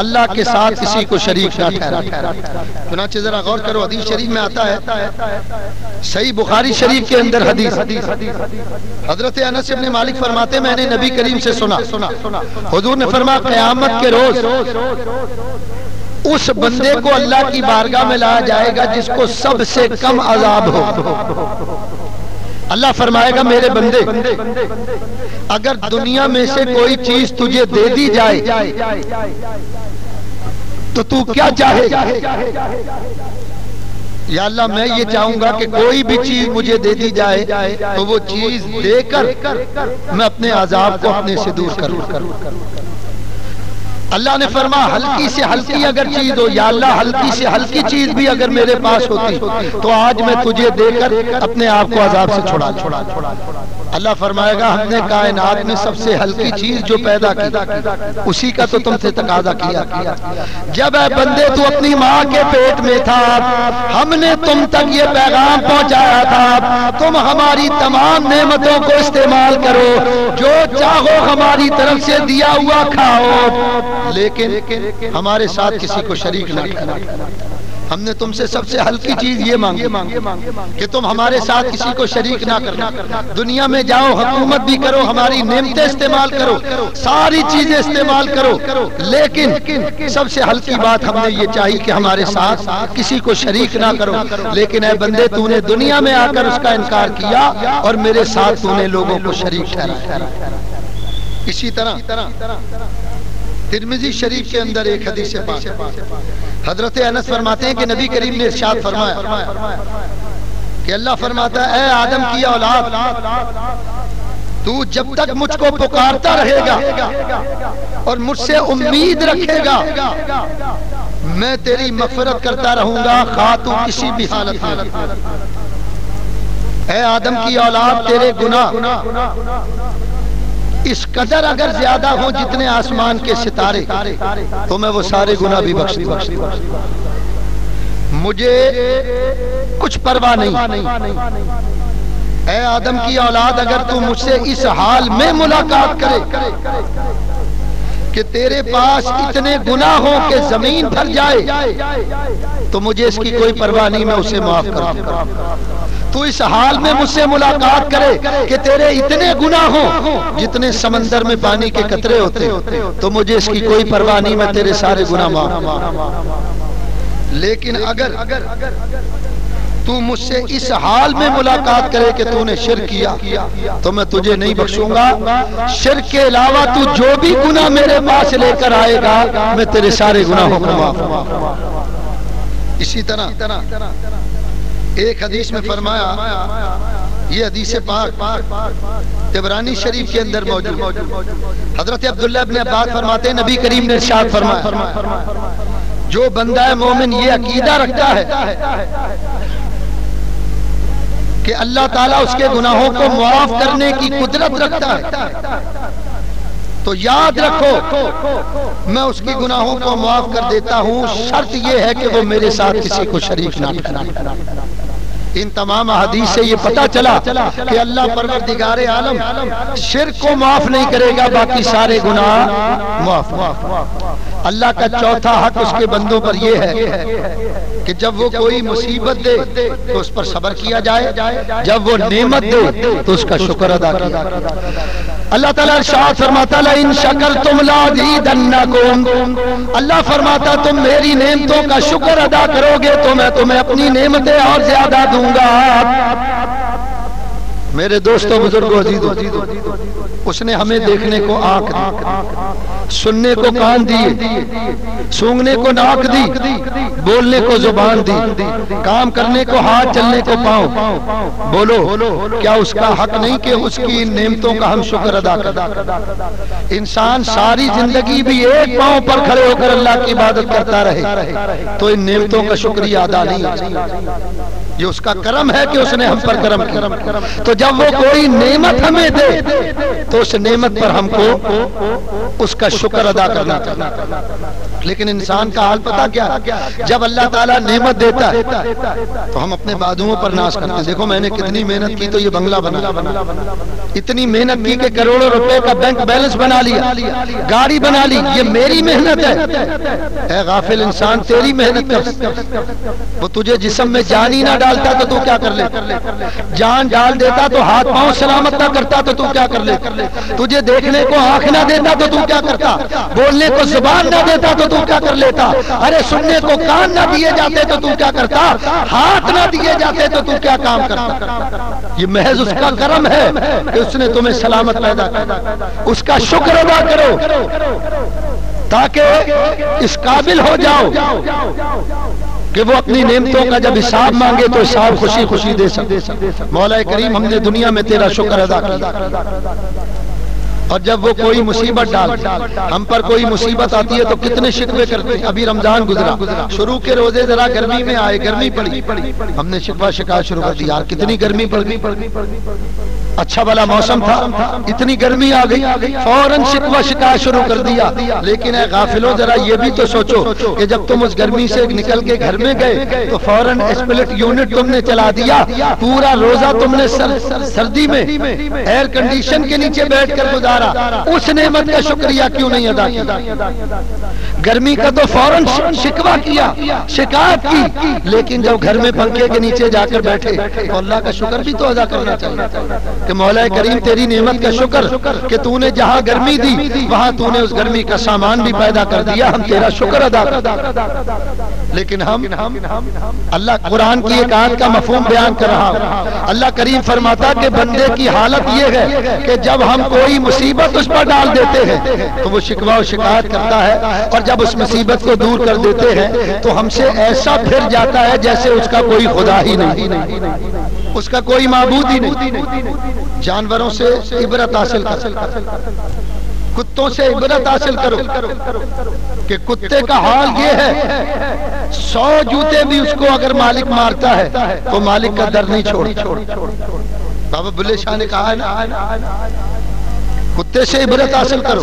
اللہ کے ساتھ کسی کو شریک نہ ٹھہرائے۔ چنانچہ ذرا غور کرو، حدیث شریف میں آتا ہے، صحیح بخاری شریف کے اندر حدیث، حضرت انس بن مالک فرماتے میں نے نبی کریم سے سنا، حضور نے فرمایا قیامت کے روز اس بندے کو اللہ کی بارگاہ میں لایا جائے گا جس کو سب سے کم عذاب ہو۔ اللہ فرمائے گا میرے بندے، اگر دنیا میں سے کوئی چیز تجھے دے دی جائے تو تو کیا چاہے؟ یا اللہ میں یہ چاہوں گا کہ کوئی بھی چیز مجھے دے دی جائے تو وہ چیز دے کر میں اپنے عذاب کو اپنے سے دور کروں۔ اللہ نے فرمایا ہلکی سے ہلکی اگر چیز ہو، یا اللہ ہلکی سے ہلکی چیز بھی اگر میرے پاس ہوتی تو آج میں تجھے دے کر اپنے آپ کو عذاب سے چھڑا۔ اللہ فرمائے گا ہم نے کائنات میں سب سے ہلکی چیز جو پیدا کی اسی کا تو تم سے تقاضا کیا۔ جب اے بندے تو اپنی ماں کے پیٹ میں تھا، ہم نے تم تک یہ پیغام پہنچایا تھا تم ہماری تمام نعمتوں کو استعمال کرو، جو چاہو ہماری طرف سے دیا ہوا کھاؤ، لیکن ہمارے ساتھ کسی کو شریک نہ کرنا۔ ہم نے تم سے سب سے ہلکی چیز یہ مانگی کہ تم ہمارے ساتھ کسی کو شریک نہ کرنا۔ دنیا میں جاؤ، حکومت بھی کرو، ہماری نعمتیں استعمال کرو، ساری چیزیں استعمال کرو، لیکن سب سے ہلکی بات ہم نے یہ چاہی کہ ہمارے ساتھ کسی کو شریک نہ کرو۔ لیکن اے بندے تو نے دنیا میں آ کر اس کا انکار کیا اور میرے ساتھ تو نے لوگوں کو شریک ٹھہرایا۔ اسی طرح ترمذی شریف کے اندر ایک حدیث پاک، حضرت انس فرماتے ہیں کہ نبی کریم نے ارشاد فرمایا کہ اللہ فرماتا ہے اے آدم کی اولاد، تو جب تک مجھ کو پکارتا رہے گا اور مجھ سے امید رکھے گا میں تیری مغفرت کرتا رہوں گا، خواہ تو کسی بھی حالت میں۔ اے آدم کی اولاد، تیرے گناہ اس قدر اگر زیادہ ہوں جتنے آسمان کے ستارے تو میں وہ سارے گناہ بھی بخش دوں، مجھے کچھ پرواہ نہیں۔ اے آدم کی اولاد، اگر تو مجھ سے اس حال میں ملاقات کرے کہ تیرے پاس اتنے گناہ ہوں کہ زمین بھر جائے تو مجھے اس کی کوئی پرواہ نہیں، میں اسے معاف کر دوں۔ تو اس حال میں مجھ سے ملاقات کرے کہ تیرے اتنے گناہ ہوں جتنے سمندر میں پانی کے قطرے ہوتے تو مجھے اس کی کوئی پرواہ نہیں، میں تیرے سارے گناہ معاف۔ لیکن اگر تو مجھ سے اس حال میں ملاقات کرے کہ تو نے شرک کیا تو میں تجھے نہیں بخشوں گا، شرک کے علاوہ تو جو بھی گناہ میرے پاس لے کر آئے گا میں تیرے سارے گناہوں کو معاف۔ اسی طرح ایک حدیث میں فرمایا، یہ حدیث پاک طبرانی شریف کے اندر موجود، حضرت عبداللہ ابن عباس فرماتے ہیں نبی کریم نے ارشاد فرمایا جو بندہ مومن یہ عقیدہ رکھتا ہے کہ اللہ تعالیٰ اس کے گناہوں کو معاف کرنے کی قدرت رکھتا ہے تو یاد رکھو میں اس کی گناہوں کو معاف کر دیتا ہوں، شرط یہ ہے کہ وہ میرے ساتھ کسی کو شریک نہ کرے۔ ان تمام حدیث سے یہ پتا چلا کہ اللہ پروردگار عالم شرک کو معاف نہیں کرے گا، باقی سارے گناہ معاف۔ اللہ کا چوتھا حق اس کے بندوں پر یہ ہے کہ جب وہ کوئی مصیبت دے تو اس پر صبر کیا جائے، جب وہ نعمت دے تو اس کا شکر ادا کیا۔ اللہ تعالیٰ ارشاد فرماتا ہے ان شکرتم لازیدنکم، اللہ فرماتا تم میری نعمتوں کا شکر ادا کرو گے تو میں تمہیں اپنی نعمتیں اور زیادہ دوں گا۔ میرے دوستوں بزرگوں عزیزوں، اس نے ہمیں دیکھنے کو آنکھ دی، سننے کو کان دیے، سونگنے کو ناک دی، بولنے کو زبان دی، کام کرنے کو ہاتھ، چلنے کو پاؤں۔ بولو کیا اس کا حق نہیں کہ اس کی ان نعمتوں کا ہم شکر ادا کریں؟ انسان ساری زندگی بھی ایک پاؤں پر کھڑے ہو کر اللہ کی عبادت کرتا رہے تو ان نعمتوں کا شکریہ ادا نہیں، یہ اس کا کرم ہے کہ اس نے ہم پر کرم کیا۔ تو جب وہ کوئی نعمت ہمیں دے تو اس نعمت پر ہم کو اس کا شکر ادا کرنا چاہیے۔ لیکن انسان کا حال پتہ کیا، جب اللہ تعالیٰ نعمت دیتا ہے تو ہم اپنے بازوؤں پر ناز کرتے ہیں، دیکھو میں نے کتنی محنت کی تو یہ بنگلہ بنا، اتنی محنت کی کہ کروڑوں روپے کا بینک بیلنس بنا لیا، گاڑی بنا لی، یہ میری محنت ہے۔ اے غافل انسان، تیری محنت کر، وہ تجھے جسم میں جان ہی نہ ڈالتا تو تو کیا کر لے، جان ڈال دیتا تو ہاتھ پاؤں سلامت نہ کرتا تو تو کیا کر لے، تجھے دیکھنے کو آنکھ نہ دیتا تو تو کیا کرتا، بولنے کو زبان نہ دیتا تو تو کیا کر لیتا، ارے سننے کو کان نہ دیے جاتے تو تو کیا کرتا، ہاتھ نہ دیے جاتے تو تو کیا کام کرتا۔ یہ محض اس کا کرم ہے کہ اس نے تمہیں سلامت پیدا کیا، اس کا شکر ادا کرو تاکہ اس قابل ہو جاؤ کہ وہ اپنی نعمتوں کا جب حساب مانگے تو حساب خوشی خوشی دے سکے۔ مولا کریم ہم نے دنیا میں تیرا شکر ادا کیا، اور جب وہ کوئی مصیبت ڈال ہم پر کوئی مصیبت آتی ہے تو کتنے شکوے کرتے ہیں۔ ابھی رمضان گزرا، شروع کے روزے ذرا گرمی میں آئے، گرمی پڑی، ہم نے شکوہ شکایت شروع کر دی، یار کتنی گرمی پڑ گئی، اچھا بھلا موسم تھا، اتنی گرمی آ گئی، فوراً شکوہ شکایت شروع کر دیا۔ لیکن اے غافلوں ذرا یہ بھی تو سوچو کہ جب تم اس گرمی سے نکل کے گھر میں گئے تو فوراً اسپلٹ یونٹ تم نے چلا دیا، پورا روزہ تم نے سردی میں ایئر کنڈیشن کے نیچے بیٹھ کر گزارا، اس نعمت کا شکریہ کیوں نہیں ادا کیا؟ گرمی کا تو فوراً شکوہ کیا، شکایت کی، لیکن جب گھر میں پنکھے کے نیچے جا کر بیٹھے تو اللہ کا شکر بھی تو ادا کرنا چاہیے کہ مولا کریم تیری نعمت کا شکر کہ تو نے جہاں گرمی دی وہاں تو نے اس گرمی کا سامان بھی پیدا کر دیا، ہم تیرا شکر ادا کر۔ لیکن ہم اللہ قرآن کی ایک آیت کا مفہوم بیان کر رہا، اللہ کریم فرماتا کہ بندے کی حالت یہ ہے کہ جب ہم کوئی مصیبت اس پر ڈال دیتے ہیں تو وہ شکوہ و شکایت کرتا ہے، اور جب اس مصیبت کو دور کر دیتے ہیں تو ہم سے ایسا پھر جاتا ہے جیسے اس کا کوئی خدا ہی نہیں، اس کا کوئی معبود ہی نہیں۔ جانوروں سے عبرت حاصل کر، کتوں سے عبرت حاصل کرو کہ کتے کا حال یہ ہے 100 جوتے بھی اس کو اگر مالک مارتا ہے تو مالک کا در نہیں چھوڑتا۔ بابا بلے شاہ نے کہا ہے نا، کتے سے عبرت حاصل کرو،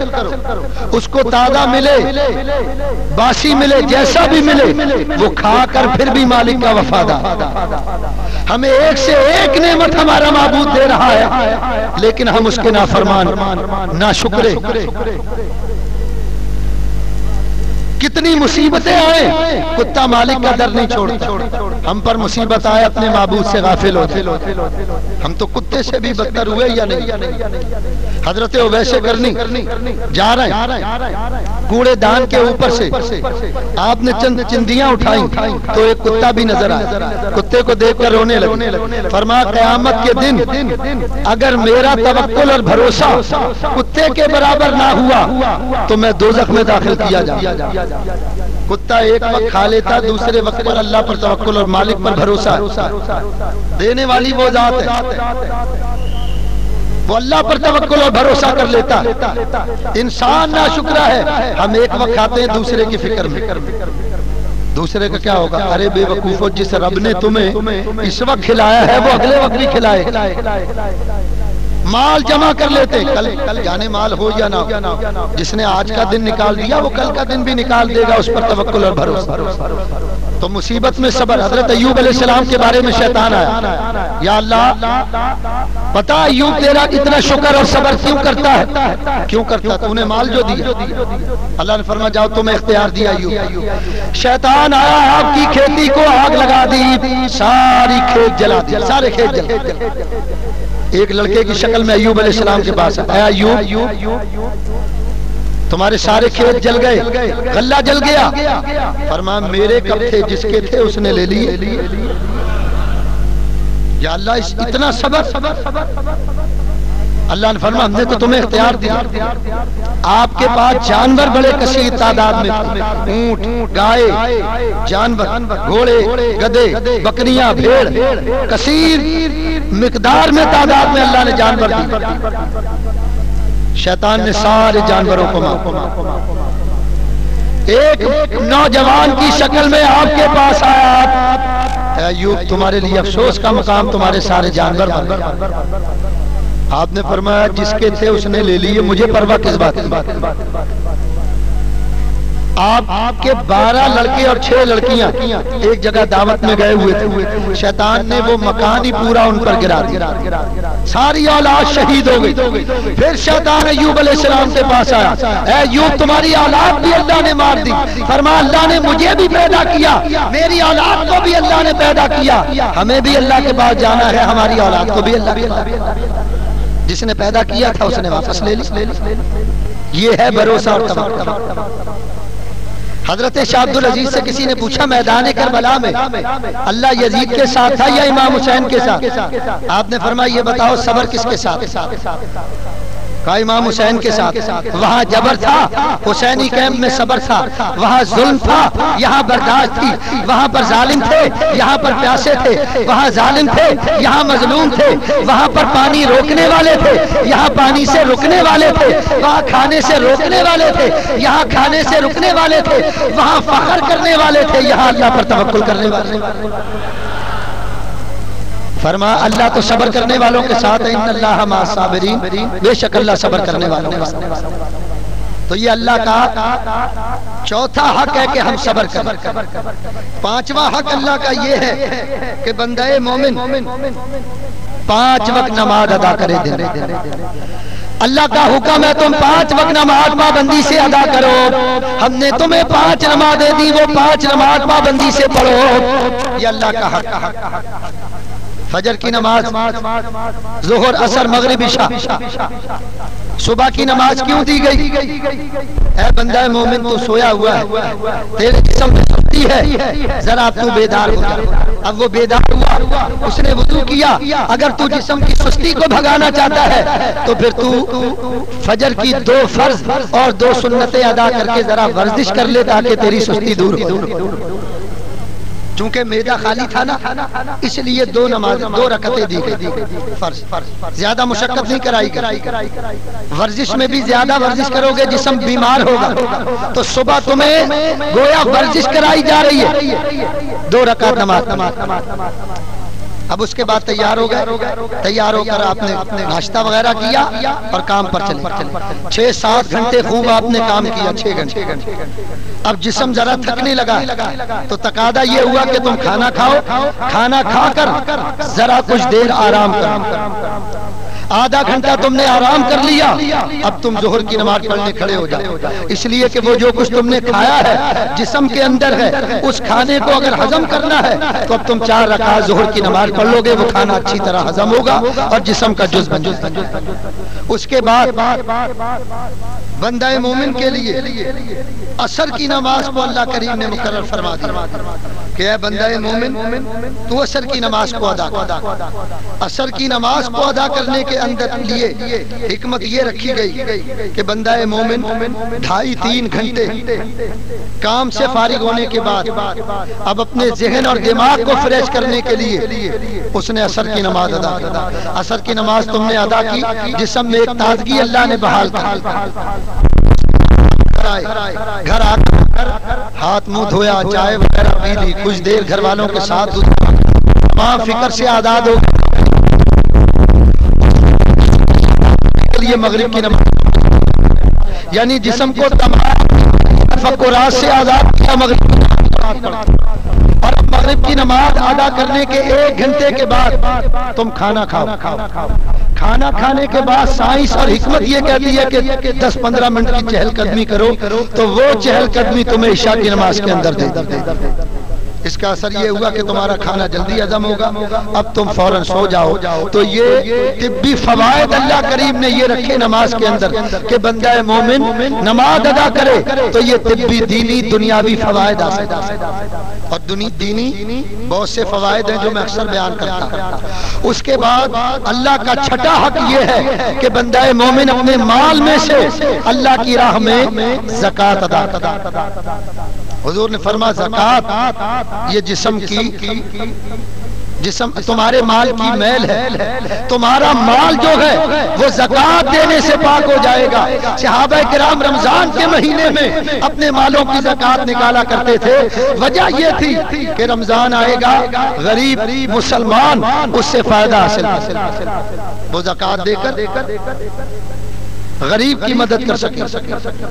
اس کو تازہ ملے باسی ملے جیسا بھی ملے وہ کھا کر پھر بھی مالک کا وفادار۔ ہمیں ایک سے ایک نعمت ہمارا معبود دے رہا ہے لیکن ہم اس کے نافرمان، ناشکرے۔ کتنی مصیبتیں آئیں کتا مالک کا در نہیں چھوڑتا، ہم پر مصیبت آئے اپنے معبود سے غافل ہو جائے، ہم تو کتے سے بھی بدتر ہوئے یا نہیں؟ حضرت اویس قرنی جا رہے ہیں کوڑے دان کے اوپر سے، آپ نے چند چندیاں اٹھائیں تو ایک کتا بھی نظر آیا، کتے کو دیکھ کر رونے لگے، فرمایا قیامت کے دن اگر میرا توکل اور بھروسہ کتے کے برابر نہ ہوا تو میں دوزخ میں داخل کیا جاؤں۔ کتا ایک وقت کھا لیتا، دوسرے وقت پر اللہ پر توکل اور مالک پر بھروسہ دینے والی وہ ذات ہے، وہ اللہ پر توکل اور بھروسہ کر لیتا۔ انسان ناشکرا ہے، ہم ایک وقت کھاتے ہیں دوسرے کی فکر میں، دوسرے کا کیا ہوگا؟ ارے بے وقوفو، جس رب نے تمہیں اس وقت کھلایا ہے وہ اگلے وقت بھی کھلائے۔ مال جمع کر لیتے، کل جانے مال ہو یا نہ ہو، جس نے آج کا دن نکال دیا وہ کل کا دن بھی نکال دے گا، اس پر توکل اور بھروسہ۔ تو مصیبت میں صبر۔ حضرت ایوب علیہ السلام کے بارے میں شیطان آیا، یا اللہ پتا ایوب تیرا اتنا شکر اور صبر کیوں کرتا ہے؟ کیوں کرتا؟ تو نے مال جو دیا۔ اللہ نے فرمایا جاؤ تمہیں اختیار دیا ایوب۔ شیطان آیا، آپ کی کھیتی کو آگ لگا دی، ساری کھیت جلا دی، سارے کھیت جلا۔ ایک لڑکے کی شکل میں ایوب علیہ السلام کے پاس آیا، ایوب تمہارے سارے کھیت جل گئے، غلہ جل گیا۔ فرمایا میرے کب تھے، جس کے تھے اس نے لے لیے۔ یا اللہ اتنا صبر۔ اللہ نے فرمایا ہم نے تو تمہیں اختیار دیا، آپ کے پاس جانور بڑے کثیر تعداد میں تھے، اونٹ، گائے، جانور، گھوڑے، گدھے، بکریاں، بھیڑ، کثیر مقدار میں تعداد میں اللہ نے جانور دی۔ شیطان نے سارے جانوروں کو مارا۔ ایک نوجوان کی شکل میں آپ کے پاس آیا، ایوب تمہارے لیے افسوس کا مقام، تمہارے سارے جانور مر گئے۔ آپ نے فرمایا جس کے تھے اس نے لے لیے، مجھے پرواہ کس بات کی؟ آپ کے 12 لڑکے اور 6 لڑکیاں ایک جگہ دعوت میں گئے ہوئے تھے، شیطان نے وہ مکان ہی پورا ان پر گرا دیا، ساری اولاد شہید ہو گئی۔ پھر شیطان ایوب علیہ السلام کے پاس آیا، اے ایوب تمہاری اولاد بھی اللہ نے مار دی۔ فرمایا اللہ نے مجھے بھی پیدا کیا، میری اولاد کو بھی اللہ نے پیدا کیا، ہمیں بھی اللہ کے پاس جانا ہے، ہماری اولاد کو بھی اللہ کے پاس۔ جس نے پیدا کیا تھا اس نے واپس لے لی۔ یہ ہے بھروسہ اور توکل۔ حضرت شاہ عبد العزیز سے کسی نے پوچھا میدان کربلا میں اللہ یزید کے ساتھ تھا یا امام حسین کے ساتھ؟ آپ نے فرمایا یہ بتاؤ صبر کس کے ساتھ؟ کہا امام حسین کے ساتھ۔ وہاں جبر تھا، حسینی کیمپ میں صبر تھا، وہاں ظلم تھا، یہاں برداشت تھی، وہاں پر ظالم تھے، یہاں پر پیاسے تھے، وہاں ظالم تھے، یہاں مظلوم تھے، وہاں پر پانی روکنے والے تھے، یہاں پانی سے رکنے والے تھے، وہاں کھانے سے روکنے والے تھے، یہاں کھانے سے رکنے والے تھے، وہاں فخر کرنے والے تھے، یہاں اللہ پر توکل کرنے والے۔ فرمایا اللہ تو صبر کرنے والوں کے ساتھ ہے، ان اللہ مع الصابرین، بے شک اللہ صبر کرنے والوں کے ساتھ۔ تو یہ اللہ کا چوتھا حق ہے کہ ہم صبر کریں۔ پانچواں حق اللہ کا یہ ہے کہ بندہ مومن 5 وقت نماز ادا کرے دن۔ اللہ کا حکم ہے تم 5 وقت نماز پابندی سے ادا کرو۔ ہم نے تمہیں 5 نمازیں دی، وہ 5 نماز پابندی سے پڑھو، یہ اللہ کا حق۔ فجر کی نماز، ظہر، عصر، مغرب، عشاء، صبح کی نماز کیوں دی گئی؟ اے بندہ مومن تو سویا ہوا ہے، تیرے جسم میں سستی ہے، ذرا تو بیدار ہو جا۔ اب وہ بیدار ہوا، اس نے وضو کیا۔ اگر تو جسم کی سستی کو بھگانا چاہتا ہے تو پھر تو فجر کی 2 فرض اور 2 سنتیں ادا کر کے ذرا ورزش کر لے تاکہ تیری سستی دور ہو۔ چونکہ میدہ خالی تھا نا، اس لیے 2 رکعتیں دی گئی، فرض۔ زیادہ مشقت نہیں کرائی گئی۔ ورزش میں بھی زیادہ ورزش کرو گے جسم بیمار ہوگا، تو صبح تمہیں گویا ورزش کرائی جا رہی ہے، 2 رکعت نماز۔ اب اس کے بعد تیار ہو گئے، تیار ہو کر آپ نے ناشتہ وغیرہ کیا اور کام پر چلے۔ 6-7 گھنٹے خوب آپ نے کام کیا، 6 گھنٹے۔ اب جسم ذرا تھکنے لگا تو تقاضا یہ ہوا کہ تم کھانا کھاؤ، کھانا کھا کر ذرا کچھ دیر آرام کرو۔ آدھا گھنٹہ تم نے آرام کر لیا، اب تم ظہر کی نماز پڑھنے کھڑے ہو جاؤ، اس لیے کہ وہ جو کچھ تم نے کھایا ہے جسم کے اندر ہے، اس کھانے کو اگر ہضم کرنا ہے تو اب تم 4 رکعت ظہر کی نماز پڑھ لو گے، وہ کھانا اچھی طرح ہضم ہوگا اور جسم کا جزء بن جائے گا۔ اس کے بعد بندہ مومن کے لیے عصر کی نماز کو اللہ کریم نے مقرر فرما دیا کہ اے بندہ مومن تو عصر کی نماز کو ادا کر۔ عصر کی نماز کو ادا کرنے کے اندر لیے حکمت یہ رکھی گئی کہ بندہ مومن 2.5-3 گھنٹے کام سے فارغ ہونے کے بعد اب اپنے ذہن اور دماغ کو فریش کرنے کے لیے اس نے عصر کی نماز ادا کی۔ عصر کی نماز تم نے ادا کی، جسم میں ایک تازگی اللہ نے بحال کر، گھر آ کر ہاتھ منہ دھویا، چائے وغیرہ پی لی، کچھ دیر گھر والوں کے ساتھ تمام فکر سے آزاد ہو لیے مغرب کی نماز، یعنی جسم کو تمام تفکرات سے آزاد کیا مغرب کی نماز پڑھ، اور مغرب کی نماز ادا کرنے کے 1 گھنٹے کے بعد تم کھانا کھاؤ۔ کھانا کھانے کے بعد سائنس اور حکمت یہ کہتی ہے کہ 10-15 منٹ کی چہل قدمی کرو، تو وہ چہل قدمی تمہیں عشاء کی نماز کے اندر دے۔ اس کا اثر یہ ہوا کہ تمہارا کھانا جلدی ہضم ہوگا، اب تم فوراً سو جاؤ۔ تو یہ طبی فوائد اللہ کریم نے یہ رکھے نماز کے اندر کہ بندہ مومن نماز ادا کرے تو یہ طبی دینی دنیاوی فوائد حاصل، اور دینی بہت سے فوائد ہیں جو میں اکثر بیان کرتا ہوں۔ اس کے بعد اللہ کا چھٹا حق یہ ہے کہ بندہ مومن اپنے مال میں سے اللہ کی راہ میں زکوٰۃ ادا کرے۔ حضور نے فرمایا زکوٰۃ یہ جسم تمہارے مال کی میل ہے، تمہارا مال جو ہے وہ زکوٰۃ دینے سے پاک ہو جائے گا۔ صحابہ کرام رمضان کے مہینے میں اپنے مالوں کی زکوٰۃ نکالا کرتے تھے، وجہ یہ تھی کہ رمضان آئے گا، غریب مسلمان اس سے فائدہ حاصل وہ زکوٰۃ دے کر غریب کی مدد کر سکے۔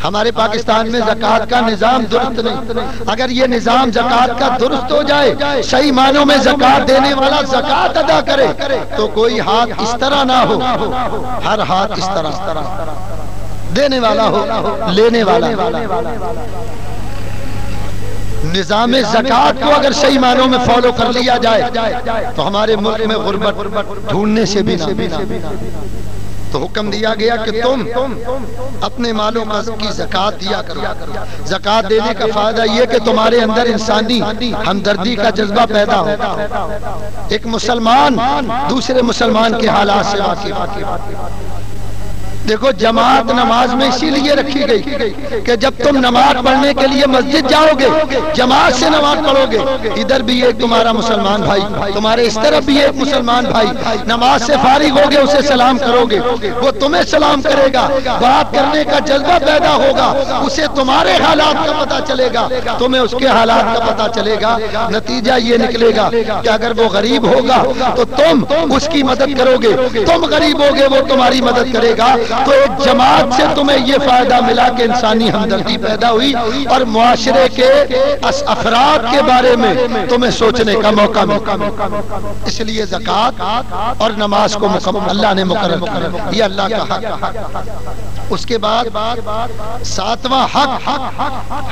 ہمارے پاکستان میں زکوٰۃ کا نظام درست نہیں، اگر یہ نظام زکوٰۃ کا درست ہو جائے، صحیح معنوں میں زکوٰۃ دینے والا زکوٰۃ ادا کرے، تو کوئی ہاتھ اس طرح نہ ہو، ہر ہاتھ اس طرح دینے والا ہو، لینے والا۔ نظام زکوٰۃ کو اگر صحیح معنوں میں فالو کر لیا جائے تو ہمارے ملک میں غربت ڈھونڈنے سے بھی نہ۔ تو حکم دیا گیا کہ تم اپنے مالوں کی زکوٰۃ دیا کرو۔ زکوٰۃ دینے کا فائدہ یہ کہ تمہارے اندر انسانی ہمدردی کا جذبہ پیدا ہو، ایک مسلمان دوسرے مسلمان کے حالات سے واقف۔ دیکھو جماعت نماز میں اسی لیے رکھی گئی کہ جب تم نماز پڑھنے کے لیے مسجد جاؤ گے، جماعت سے نماز پڑھو گے، ادھر بھی ایک تمہارا مسلمان بھائی، تمہارے اس طرف بھی ایک مسلمان بھائی، نماز سے فارغ ہوگے اسے سلام کرو گے، وہ تمہیں سلام کرے گا، بات کرنے کا جذبہ پیدا ہوگا، اسے تمہارے حالات کا پتہ چلے گا، تمہیں اس کے حالات کا پتہ چلے گا۔ نتیجہ یہ نکلے گا کہ اگر وہ غریب ہوگا تو تم اس کی مدد کرو گے، تم غریب ہوگے وہ تمہاری مدد کرے گا۔ تو ایک جماعت سے تمہیں یہ فائدہ ملا کہ انسانی ہمدردی پیدا ہوئی، اور معاشرے کے افراد کے بارے میں تمہیں سوچنے کا موقع ملا۔ اس لیے زکوٰۃ اور نماز کو اللہ نے مقرر کیا، یہ اللہ کا حق۔ اس کے بعد 7واں حق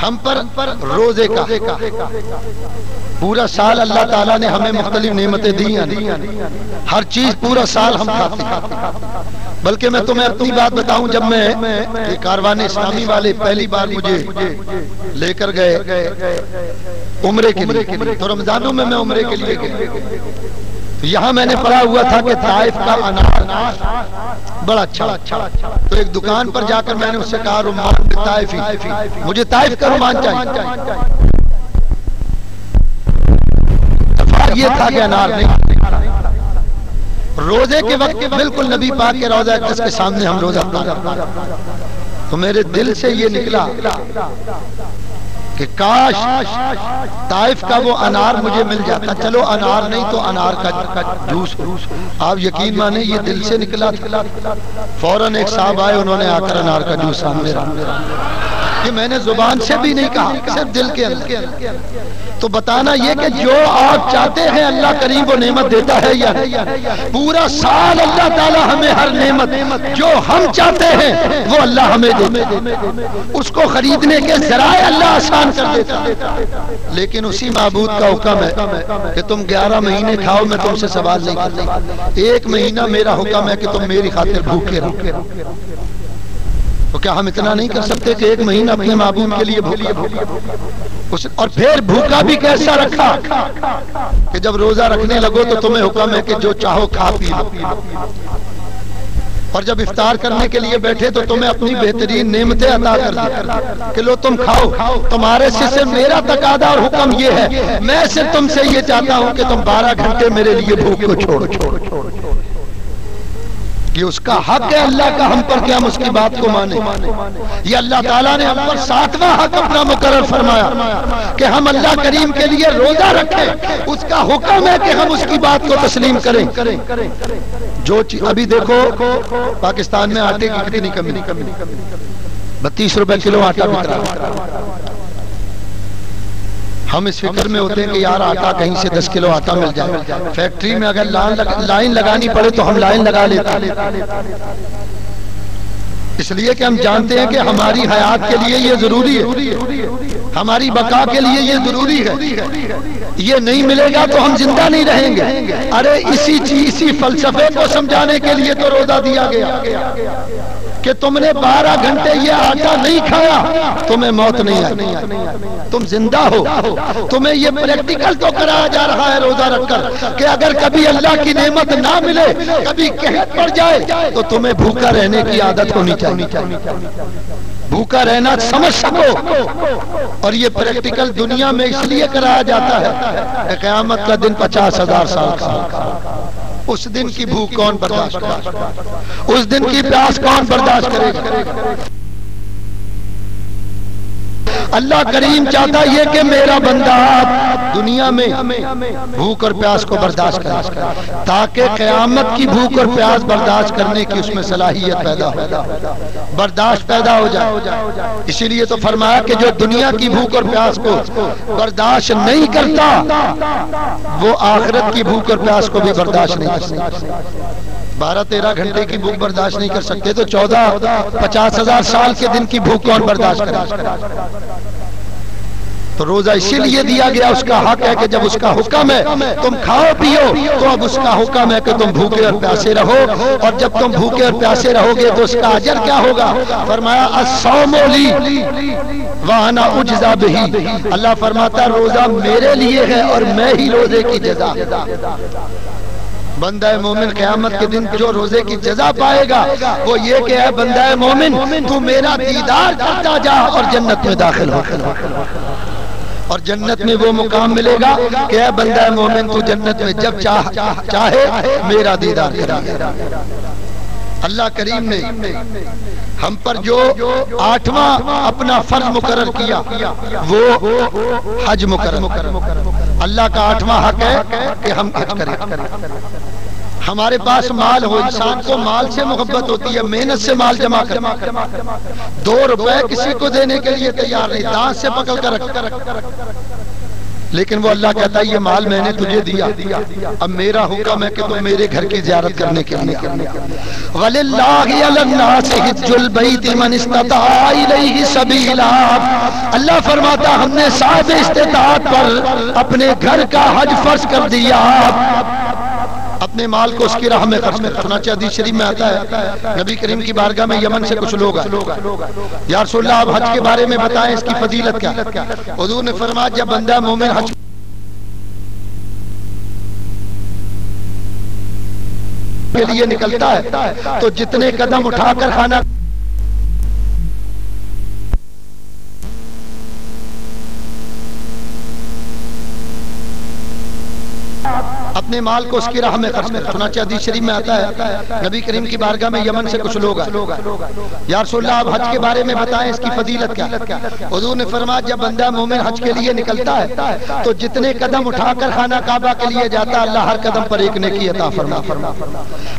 ہم پر روزے کا۔ پورا سال اللہ تعالیٰ نے ہمیں مختلف نعمتیں دی ہیں، ہر چیز پورا سال ہم کھاتے ہیں۔ بلکہ میں تمہیں اپنی بات بتاؤں، جب میں کاروان اسلامی والے پہلی بار مجھے لے کر گئے عمرے کے لیے، تو رمضانوں میں عمرے کے لیے گئے، یہاں میں نے پڑھا ہوا تھا کہ طائف کا انار بڑا اچھا، تو ایک دکان پر جا کر میں نے اس سے کہا رمان طائفی، مجھے طائف کا رمان چاہیے۔ یہ تھا کہ انار نہیں۔ روزے کے وقت بالکل نبی پاک کے روضہ اقدس کے سامنے ہم روزہ پڑھا، تو میرے دل سے یہ نکلا کہ کاش طائف کا وہ انار مجھے مل جاتا۔ چلو انار نہیں تو انار کا جوس۔ آپ یقین مانیں یہ دل سے نکلا تھا۔ فوراً ایک صاحب آئے، انہوں نے آ کر انار کا جوس سامنے رکھا۔ یہ میں نے زبان سے بھی نہیں کہا، صرف دل کے اندر۔ تو بتانا یہ کہ جو آپ چاہتے ہیں اللہ کریم وہ نعمت دیتا ہے یا پورا سال اللہ تعالی ہمیں ہر نعمت جو ہم چاہتے ہیں وہ اللہ ہمیں دیتا ہے، اس کو خریدنے کے ذرائع اللہ آسان کر دیتا ہے۔ لیکن اسی معبود کا حکم ہے کہ تم 11 مہینے کھاؤ، میں تم سے سوال نہیں کرتا۔ 1 مہینہ میرا حکم ہے کہ تم میری خاطر بھوکے رہو۔ تو کیا ہم اتنا نہیں کر سکتے کہ 1 مہینہ اپنے معبود کے لیے بھوکا؟ اور پھر بھوکا بھی کیسا رکھا کہ جب روزہ رکھنے لگو تو تمہیں حکم ہے کہ جو چاہو کھا پی لو، اور جب افطار کرنے کے لیے بیٹھے تو تمہیں اپنی بہترین نعمتیں عطا کر دی کہ لو تم کھاؤ۔ تمہارے سے صرف میرا تقاضا اور حکم یہ ہے، میں صرف تم سے یہ چاہتا ہوں کہ تم 12 گھنٹے میرے لیے بھوک کو چھوڑو۔ یہ اس کا حق ہے اللہ کا ہم پر کہ ہم اس کی بات کو مانیں. یہ اللہ تعالیٰ نے ہم پر 7واں حق اپنا مقرر فرمایا کہ ہم اللہ کریم کے لیے روزہ رکھیں. اس کا حکم ہے کہ ہم اس کی بات کو تسلیم کریں. جو ابھی دیکھو پاکستان میں آٹے کی کتنی کمی، 32 روپے کلو آٹا بک رہا. ہم اس فکر میں ہوتے ہیں کہ یار آٹا کہیں سے 10 کلو آٹا مل جائے. فیکٹری میں اگر لائن لگانی پڑے تو ہم لائن لگا لیتے ہیں، اس لیے کہ ہم جانتے ہیں کہ ہماری حیات کے لیے یہ ضروری ہے، ہماری بقا کے لیے یہ ضروری ہے. یہ نہیں ملے گا تو ہم زندہ نہیں رہیں گے. ارے اسی فلسفے کو سمجھانے کے لیے تو روزہ دیا گیا کہ تم نے 12 گھنٹے یہ آٹا نہیں کھایا تمہیں موت نہیں آئی، تم زندہ ہو. تمہیں یہ پریکٹیکل تو کرایا جا رہا ہے روزہ رکھ کر کہ اگر کبھی اللہ کی نعمت نہ ملے، کبھی قحط پڑ جائے تو تمہیں بھوکا رہنے کی عادت ہونی چاہیے، بھوکا رہنا سمجھ سکو. اور یہ پریکٹیکل دنیا میں اس لیے کرایا جاتا ہے کہ قیامت کا دن 50,000 سال کا. اس دن کی بھوک کون برداشت کرے گا؟ اس دن کی پیاس کون برداشت کرے گا؟ اللہ کریم چاہتا یہ کہ میرا بندہ دنیا میں بھوک اور پیاس کو برداشت کرے تاکہ قیامت کی بھوک اور پیاس برداشت کرنے کی اس میں صلاحیت پیدا ہو، برداشت پیدا ہو جائے. اسی لیے تو فرمایا کہ جو دنیا کی بھوک اور پیاس کو برداشت نہیں کرتا وہ آخرت کی بھوک اور پیاس کو بھی برداشت نہیں کر سکتا. 12-13 گھنٹے کی بھوک برداشت نہیں کر سکتے تو 50,000 سال کے دن کی بھوک کون برداشت کرے؟ تو روزہ اسی لیے دیا گیا، اس کا حق ہے کہ جب اس کا حکم ہے تم کھاؤ پیو تو اب اس کا حکم ہے کہ تم بھوکے اور پیاسے رہو. اور جب تم بھوکے اور پیاسے رہو گے تو اس کا اجر کیا ہوگا؟ فرمایا الصوم لی وانا اجزا بہ. اللہ فرماتا روزہ میرے لیے ہے اور میں ہی روزے کی جزا. بندہ مومن قیامت کے دن جو روزے کی جزا پائے گا وہ یہ کہ اے بندہ مومن تو میرا دیدار کرتا جا اور جنت میں داخل ہو. اور جنت میں وہ مقام ملے گا کہ اے بندہ مومن تو جنت میں جب چاہے میرا دیدار کرے. اللہ کریم نے ہم پر جو 8واں اپنا فرض مقرر کیا وہ حج مقرر. اللہ کا 8واں حق ہے کہ ہم حج کریں. ہمارے پاس مال ہو، انسان کو مال سے محبت ہوتی ہے، محنت سے مال جمع کر. 2 روپے کسی کو دینے کے لیے تیار نہیں، دانت سے پکڑ کر رکھ. لیکن وہ اللہ کہتا ہے یہ مال میں نے تجھے دیا، اب میرا حکم ہے کہ تم میرے گھر کی زیارت کرنے کے لیے. وَلِلَّهِ عَلَى النَّاسِ حِجُّ الْبَيْتِ مَنِ اسْتَطَاعَ إِلَيْهِ سَبِيلًا. اللہ فرماتا ہم نے صاحب استطاعت پر اپنے گھر کا حج فرض کر دیا. اپنے مال کو اس کی راہ میں خرچ کرنا. حدیث شریف میں آتا ہے نبی کریم کی بارگاہ میں یمن سے کچھ لوگ آئے، یا رسول اللہ آپ حج کے بارے میں بتائیں اس کی فضیلت کیا. حضور نے فرمایا جب بندہ مومن حج کے لیے نکلتا ہے تو جتنے قدم اٹھا کر کھانا اپنے مال کو اس کی راہ میں خرچ کرنا. حدیث شریف میں آتا ہے نبی کریم کی بارگاہ میں یمن سے کچھ لوگ آئے، یا رسول اللہ آپ حج کے بارے میں بتائیں اس کی فضیلت کیا. حضور نے فرمایا جب بندہ مومن حج کے لیے نکلتا ہے تو جتنے قدم اٹھا کر خانہ کعبہ کے لیے جاتا ہے اللہ ہر قدم پر ایک نیکی عطا فرماتا.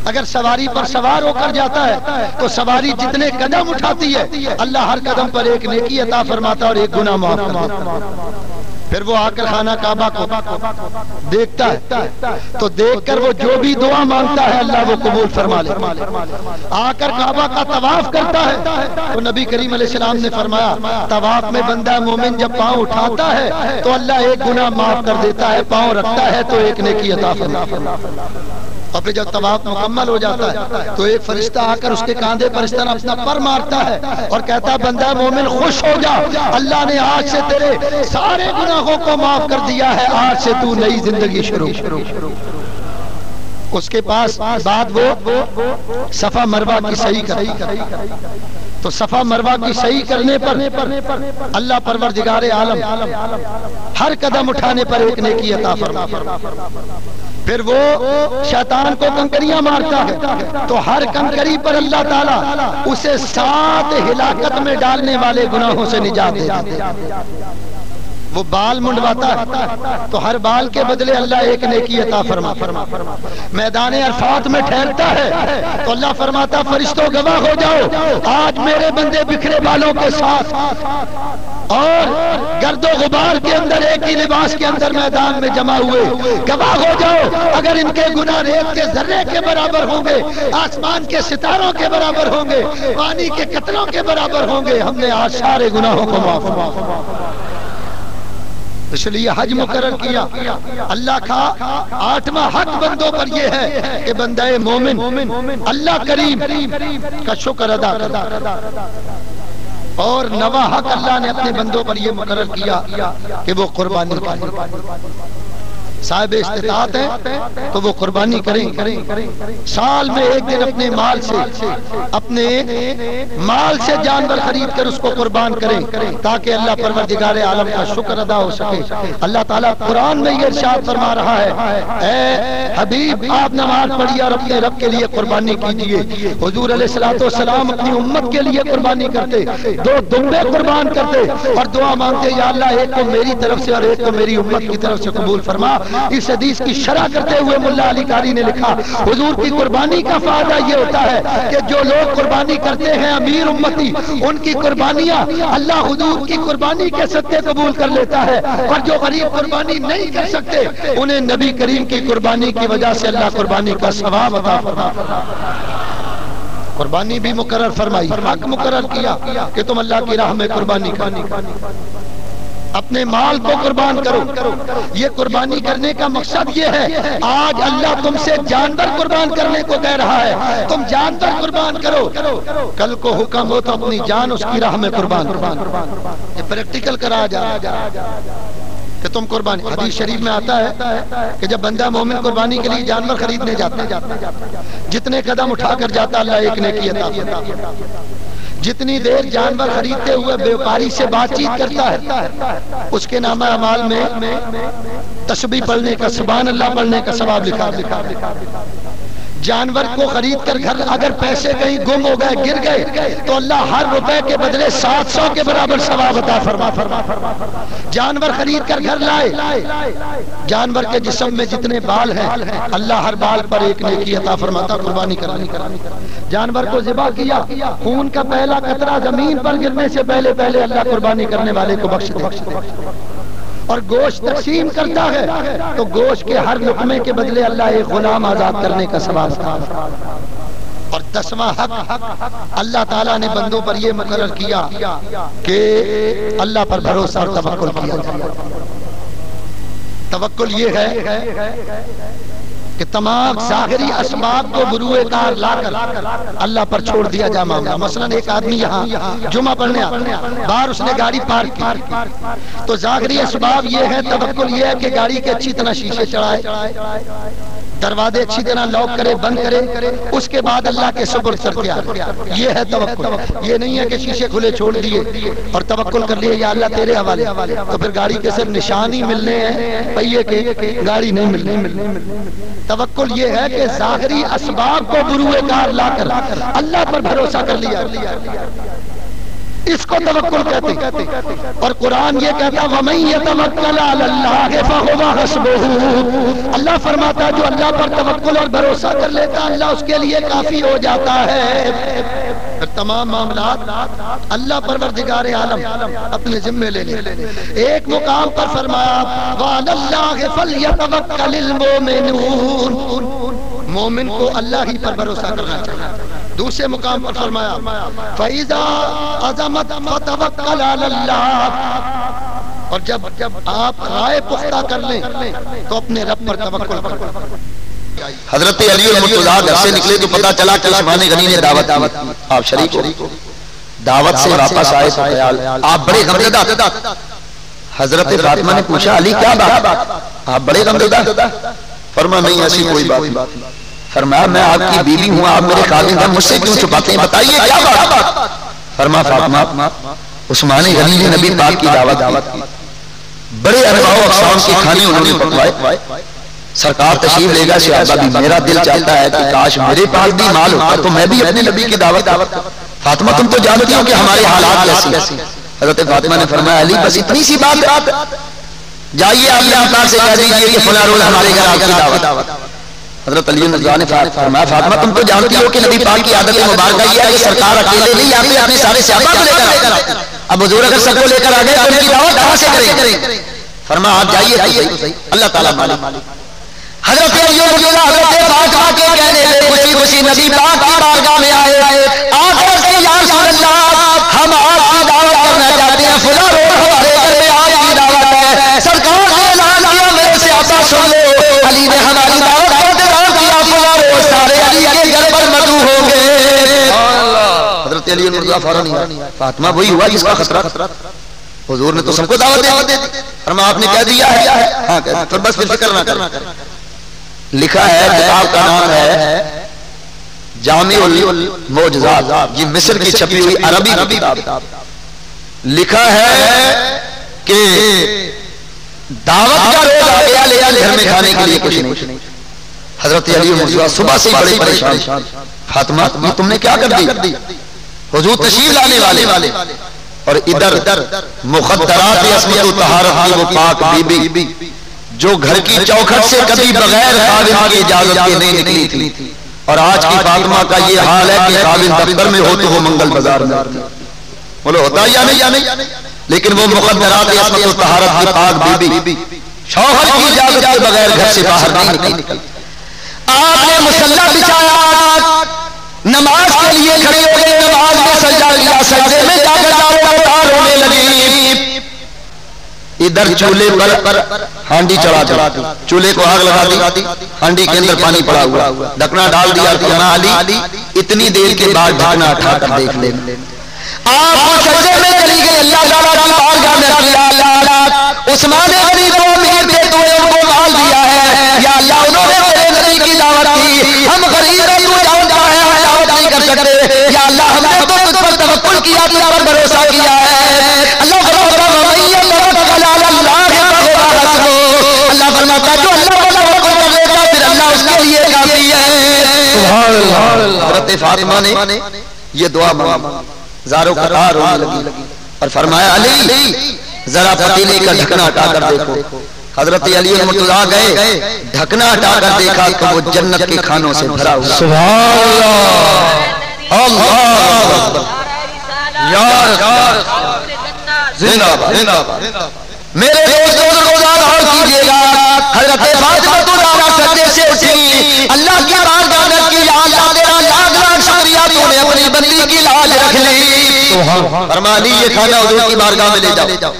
اگر سواری پر سوار ہو کر جاتا ہے تو سواری جتنے قدم اٹھاتی ہے اللہ ہر قدم پر ایک نیکی عطا فرماتا اور ایک گناہ معاف کر دیتا. پھر وہ آ کر خانہ کعبہ کو دیکھتا ہے تو دیکھ کر وہ جو بھی دعا مانگتا ہے اللہ وہ قبول فرما لیتا. آ کر کعبہ کا طواف کرتا ہے تو نبی کریم علیہ السلام نے فرمایا طواف میں بندہ مومن جب پاؤں اٹھاتا ہے تو اللہ ایک گناہ معاف کر دیتا ہے، پاؤں رکھتا ہے تو ایک نیکی عطا فرماتا. اور پھر جب طواف مکمل ہو جاتا ہے تو ایک فرشتہ آ کر اس کے کاندھے پر اس طرح اپنا پر مارتا ہے اور کہتا ہے بندہ مومن خوش ہو جا، اللہ نے آج سے تیرے سارے گناہوں کو معاف کر دیا ہے، آج سے تو نئی زندگی شروع. اس کے پاس بعد وہ صفا مروہ کی صحیح کرتا. تو صفا مروہ کی صحیح کرنے پر اللہ پروردگار عالم ہر قدم اٹھانے پر ایک نیکی عطا فرماتا. پھر وہ شیطان کو کنکریاں مارتا ہے تو ہر کنکری پر اللہ تعالیٰ اسے 7 ہلاکت میں ڈالنے والے گناہوں سے نجات دیتا ہے۔ وہ بال منڈواتا ہے تو ہر بال کے بدلے اللہ ایک نیکی عطا فرماتا ہے۔ میدان عرفات میں ٹھہرتا ہے تو اللہ فرماتا فرشتوں گواہ ہو جاؤ، آج میرے بندے بکھرے بالوں کے ساتھ اور گرد و غبار کے اندر ایک ہی لباس کے اندر میدان میں جمع ہوئے، گواہ ہو جاؤ اگر ان کے گناہ ریت کے ذرے کے برابر ہوں گے، آسمان کے ستاروں کے برابر ہوں گے، پانی کے قطروں کے برابر ہوں گے، ہم نے آج سارے گناہوں کو معاف فرمایا۔ اس لیے حج مقرر کیا۔ اللہ کا 8واں حق بندوں پر یہ ہے کہ بندہ مومن اللہ کریم کا شکر ادا کرتا، اور 9واں حق اللہ نے اپنے بندوں پر یہ مقرر کیا کہ وہ قربانی کریں۔ صاحب استطاعت ہے تو وہ قربانی کریں، سال میں ایک دن اپنے مال سے جانور خرید کر اس کو قربان کریں تاکہ اللہ پروردگار عالم کا شکر ادا ہو سکے۔ اللہ تعالیٰ قرآن میں یہ ارشاد فرما رہا ہے، اے حبیب آپ نماز پڑھیے اور اپنے رب کے لیے قربانی کیجئے۔ حضور علیہ الصلوۃ والسلام اپنی امت کے لیے قربانی کرتے، 2 دمبے قربان کرتے اور دعا مانگتے، یا اللہ ایک کو میری طرف سے اور ایک کو میری امت کی طرف سے قبول فرما۔ اس حدیث کی شرح کرتے ہوئے ملا علی قاری نے لکھا، حضور کی قربانی کا فائدہ یہ ہوتا ہے کہ جو لوگ قربانی کرتے ہیں امیر امتی، ان کی قربانیاں اللہ حضور کی قربانی کے صدقے قبول کر لیتا ہے، اور جو غریب قربانی نہیں کر سکتے انہیں نبی کریم کی قربانی کی وجہ سے اللہ قربانی کا ثواب عطا فرماتا ہے۔ قربانی بھی مقرر فرمائی، حق مقرر کیا کہ تم اللہ کی راہ میں قربانی کرو، اپنے مال کو قربان کرو۔ یہ قربانی کرنے کا مقصد یہ ہے، آج اللہ تم سے جانور قربان کرنے کو کہہ رہا ہے، تم جانور قربان کرو، کل کو حکم ہو تو اپنی جان اس کی راہ میں قربان کرو۔ یہ پریکٹیکل کرا جا کہ تم قربانی۔ حدیث شریف میں آتا ہے کہ جب بندہ مومن قربانی کے لیے جانور خریدنے جاتا ہے، جتنے قدم اٹھا کر جاتا اللہ ایک نیکی عطا فرماتا ہے۔ جتنی دیر جانور خریدتے ہوئے بیوپاری سے بات چیت کرتا ہے، اس کے نامہ اعمال میں تسبیح پڑھنے کا، سبحان اللہ پڑھنے کا ثواب لکھا۔ جانور کو خرید کر گھر اگر پیسے کہیں گم ہو گئے، گر گئے، تو اللہ ہر روپے کے بدلے 700 کے برابر ثواب عطا فرما۔ جانور خرید کر گھر لائے، جانور کے جسم میں جتنے بال ہیں اللہ ہر بال پر ایک نیکی عطا فرماتا۔ قربانی کرانی، جانور کو ذبح کیا، خون کا پہلا قطرہ زمین پر گرنے سے پہلے اللہ قربانی کرنے والے کو بخش دے، اور گوشت تقسیم کرتا ہے تو گوشت کے ہر لقمے کے بدلے اللہ ایک غلام آزاد کرنے کا ثواب تھا۔ اور 10واں حق اللہ تعالیٰ نے بندوں پر یہ مقرر کیا کہ اللہ پر بھروسہ اور توکل کیا جائے۔ توکل یہ ہے کہ تمام ظاہری اسباب کو بروئے کار لا کر اللہ پر چھوڑ دیا جا معاملہ۔ مثلا ایک آدمی یہاں جمعہ پڑھنے آتا، باہر اس نے گاڑی پارک کی، تو ظاہری اسباب یہ ہے، توکل یہ ہے کہ گاڑی کے اچھی طرح شیشے چڑھائے، دروازے اچھی طرح لاک کرے، بند کرے، اس کے بعد اللہ کے سپرد کر دیا۔ یہ ہے توکل۔ یہ نہیں ہے کہ شیشے کھلے چھوڑ دیے اور توکل کر لیے یا اللہ تیرے حوالے، تو پھر گاڑی کے صرف نشان ہی ملنے ہیں، پہیے کے گاڑی نہیں ملنی۔ توکل یہ ہے کہ ظاہری اسباب کو بروئے کار لا کر اللہ پر بھروسہ کر لیا، اس کو توکل کہتے ہیں۔ اور قرآن یہ کہتا وَمَن يَتَوَكَّلْ عَلَى اللَّهِ فَهُوَ حَسْبُهُ، اللہ فرماتا ہے جو اللہ پر توکل اور بھروسہ کر لیتا اللہ اس کے لیے کافی ہو جاتا ہے۔ پھر تمام معاملات اللہ پروردگار عالم اپنے ذمے لے لے۔ ایک مقام پر فرمایا وَعَلَى اللَّهِ فَلْيَتَوَكَّلِ الْمُؤْمِنُونَ، مومن کو اللہ ہی پر بھروسہ کرنا چاہیے۔ دوسرے مقام پر فرمایا فَإِذَا عَزَمَتْ فَتَوَكَّلْ عَلَى اللَّهِ، اور جب آپ رائے پختہ کر لیں تو اپنے رب پر توکل کریں۔ حضرت علی المرتضیٰ گھر سے نکلے تو پتا چلا کہ عثمان غنی نے دعوت کی، آپ شریک ہو، دعوت سے واپس آئے تو خیال آپ بڑے غمزدہ۔ حضرت فاطمہ نے پوچھا علی کیا بات، آپ بڑے غمزدہ؟ فرمایا نہیں ایسی کوئی بات نہیں۔ فرمایا میں آپ کی بیوی ہوں، آپ میرے خاوند ہیں، مجھ سے کیوں چھپاتے ہیں، بتائیے کیا بات؟ فرمایا فاطمہ عثمان غنی نے نبی پاک کی دعوت کی، بڑے انواع و اقسام کے کھانے انہوں نے پکوائے، سرکار تشریف لے گا صحابہ بھی میرا دل چاہتا ہے کہ کاش میرے پاس بھی مال ہوتا تو میں بھی اپنے نبی کی دعوت فاطمہ تم تو جانتی ہو کہ ہمارے حالات کیسے ہیں. حضرت فاطمہ نے فرمایا علی بس اتنی سی بات جائیے اپنے افطار سے کہہ دیجیے کہ فلاں روز ہمارے گھر آپ کی دعوت. حضرت علی نے فرمایا فاطمہ تم تو جانتی ہو کہ نبی پاک کی عادت مبارکہ یہ ہے کہ سرکار اکیلے نہیں آتے اپنے سارے صحابہ کو لے کر آتے. اب حضور اگر سب کو لے کر آ گئے تو ان کی دعوت کہاں سے کریں؟ فرمایا آپ جائیے اللہ تعالیٰ مالک. حضرت علی حضرت فاطمہ کے کہنے پہ خوشی خوشی نبی پاک کی بارگاہ میں آئے. آخر سے یا رسول اللہ ہم آپ کی دعوت کرنا چاہتے ہیں فلاں روز ہمارے گھر میں آپ کی دعوت ہے. سرکار نے اعلان کیا میرے سے آپ سن لو علی نے ہماری دعوت کا اعلان کیا فلاں روز سارے علی کے گھر پر مدعو ہوں گے. حضرت علی مرزا فوراً فاطمہ وہی ہوا جس کا خطرہ حضور نے تو سب کو دعوت دے دی. فرمایا آپ نے کہہ دیا ہے ہاں پھر بس پھر فکر نہ کرنا. لکھا ہے کتاب کا نام ہے جامع المعجزات یہ مصر کی چھپی ہوئی عربی کی کتاب. لکھا ہے کہ دعوت کا روز آ گیا لیکن گھر میں کھانے کے لیے کچھ نہیں. حضرت علی مرزا صبح سے بڑے پریشان فاطمہ یہ تم نے کیا کر دی؟ حضور تشریف لانے والے اور ادھر مخدرات عصمت و طہارت کی وہ پاک بی بی جو گھر کی چوکھٹ سے کبھی بغیر خاوند کی اجازت کے نہیں نکلی تھی. اور آج کی فاطمہ کا یہ حال ہے کہ خاوند دفتر میں ہو تو وہ منگل بازار میں بولو ہوتا یا نہیں. لیکن وہ مخدرات عصمت و طہارت کی پاک بی بی شوہر کی اجازت کے بغیر گھر سے باہر نہیں نکلی. آپ نے مصلی بچھایا نماز کے لیے کھڑے ہو گئے. نماز میں سجدہ کیا سجدے میں جا کر رونے لگی. ادھر چولہے پر ہانڈی چڑھا دی چولہے کو آگ لگا دی ہانڈی کے اندر پانی پڑا ہوا ڈھکنا ڈال دیا. علی اتنی دیر کے بعد ڈھکنا اٹھا کر دیکھ لیں. آپ سجدے میں چلی گئی اللہ تعالیٰ کی بارگاہ میں اللہ عثمان غنی کو امیر تھے تو ان کو مال دیا ہے یا اللہ انہوں نے میرے نبی کی دعوت دی. ہم غریب ہیں تو جانتا ہے ہم دعوت نہیں کر سکتے یا اللہ ہم نے تو تجھ پر توکل کیا تجھ پر بھروسہ کیا ہے. اللہ اللہ فرماتا جو اللہ کو توکل کرے گا پھر اللہ اس کے لیے کافی ہے. سبحان اللہ. حضرت فاطمہ نے یہ دعا مانگی زاروں کا راہ رونے لگی اور فرمایا علی ذرا پتیلے کا ڈھکنا ہٹا کر دیکھو. حضرت علی مرتضیٰ گئے ڈھکنا ہٹا کر دیکھا کہ وہ جنت کے کھانوں سے بھرا ہوا. سبحان اللہ. زندہ باد. میرے دوستوں روزانہ اور کیجیے گا. حضرت فاطمہ زہرا سجدے سے اٹھی اللہ کی بارگاہ میں کی یا اللہ تیرا لاکھ لاکھ شکریہ تو نے اپنی بندی کی لاج رکھ لی. فرما لی یہ کھانا حضور کی بارگاہ میں لے جاؤ.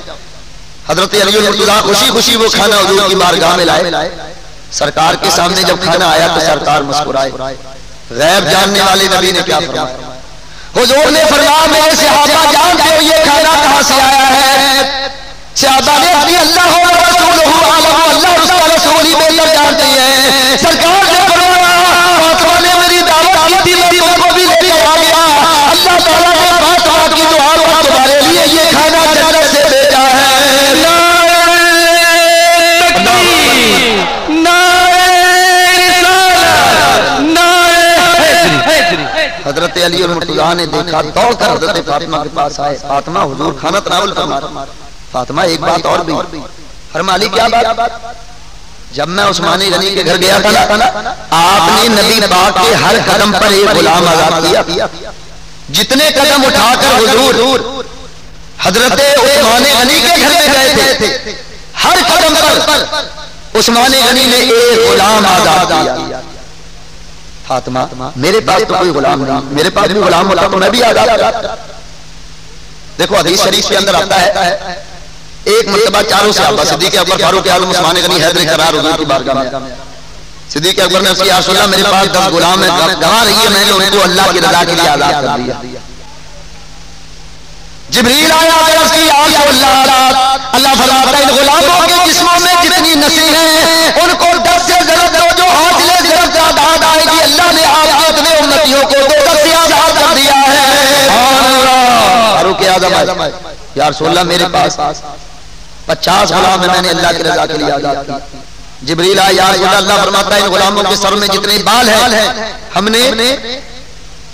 حضرت علی مرتضیٰ خوشی خوشی وہ کھانا حضور کی بارگاہ میں لائے. سرکار کے سامنے جب کھانا آیا تو سرکار مسکرائے. غیب جاننے والے نبی نے کیا فرمایا؟ حضور نے فرمایا میرے صحابہ جانتے ہو یہ کھانا کہاں سے آیا ہے؟ صحابہ نے ابھی اللہ و رسولہ عالم اللہ اس کا رسول ہی بہتر جانتے ہیں. سرکار نے فرمایا فاطمہ نے میری دعوت کی تھی میں تم کو بھی لے کر آ گیا. اللہ تعالیٰ نے فاطمہ کی دعا پر تمہارے لیے یہ کھانا جنت سے بھیجا ہے. حضرت علی مرتضیٰ نے دیکھا دوڑ کر حضرت فاطمہ کے پاس آئے. فاطمہ حضور کھانا تناول فرما. فاطمہ ایک بات اور بھی. فرما علی کیا بات؟ جب میں عثمان غنی کے گھر گیا تھا نا آپ نے نبی پاک کے ہر قدم پر ایک غلام آزاد کیا. جتنے قدم اٹھا کر حضور حضرت عثمان غنی کے گھر میں گئے تھے ہر قدم پر عثمان غنی نے ایک غلام آزاد کیا. فاطمہ میرے پاس تو کوئی غلام نہیں, میرے پاس بھی غلام ہوتا تو میں بھی آزاد کرتا. دیکھو حدیث شریف کے اندر آتا ہے ایک مرتبہ چاروں صحابہ صدیق اکبر فاروق اعظم عثمان غنی حیدر قرار حضور کی بارگاہ میں. صدیق اکبر نے یا رسول اللہ میرے پاس 10 غلام ہیں گواہ رہی ہے میں نے ان کو اللہ کی رضا کے لیے آزاد کر دیا. جبریل آیا عرض کی یا رسول اللہ اللہ فرماتا ہے ان غلاموں کے جسموں میں جتنی نسیں ہیں ان کو 10 سے ضرب دو جو ہاتھ لے ضرب تعداد آئے گی. اللہ نے آپ کے اتنے امتیوں کو 10 سے آزاد کر دیا ہے. فاروق اعظم یا رسول اللہ میرے پاس 50 غلام ہیں میں نے اللہ کی رضا کے لیے آزاد کی. جبریل آیا یا رسول اللہ فرماتا ہے ان غلاموں کے سر میں جتنے بال ہیں ہم نے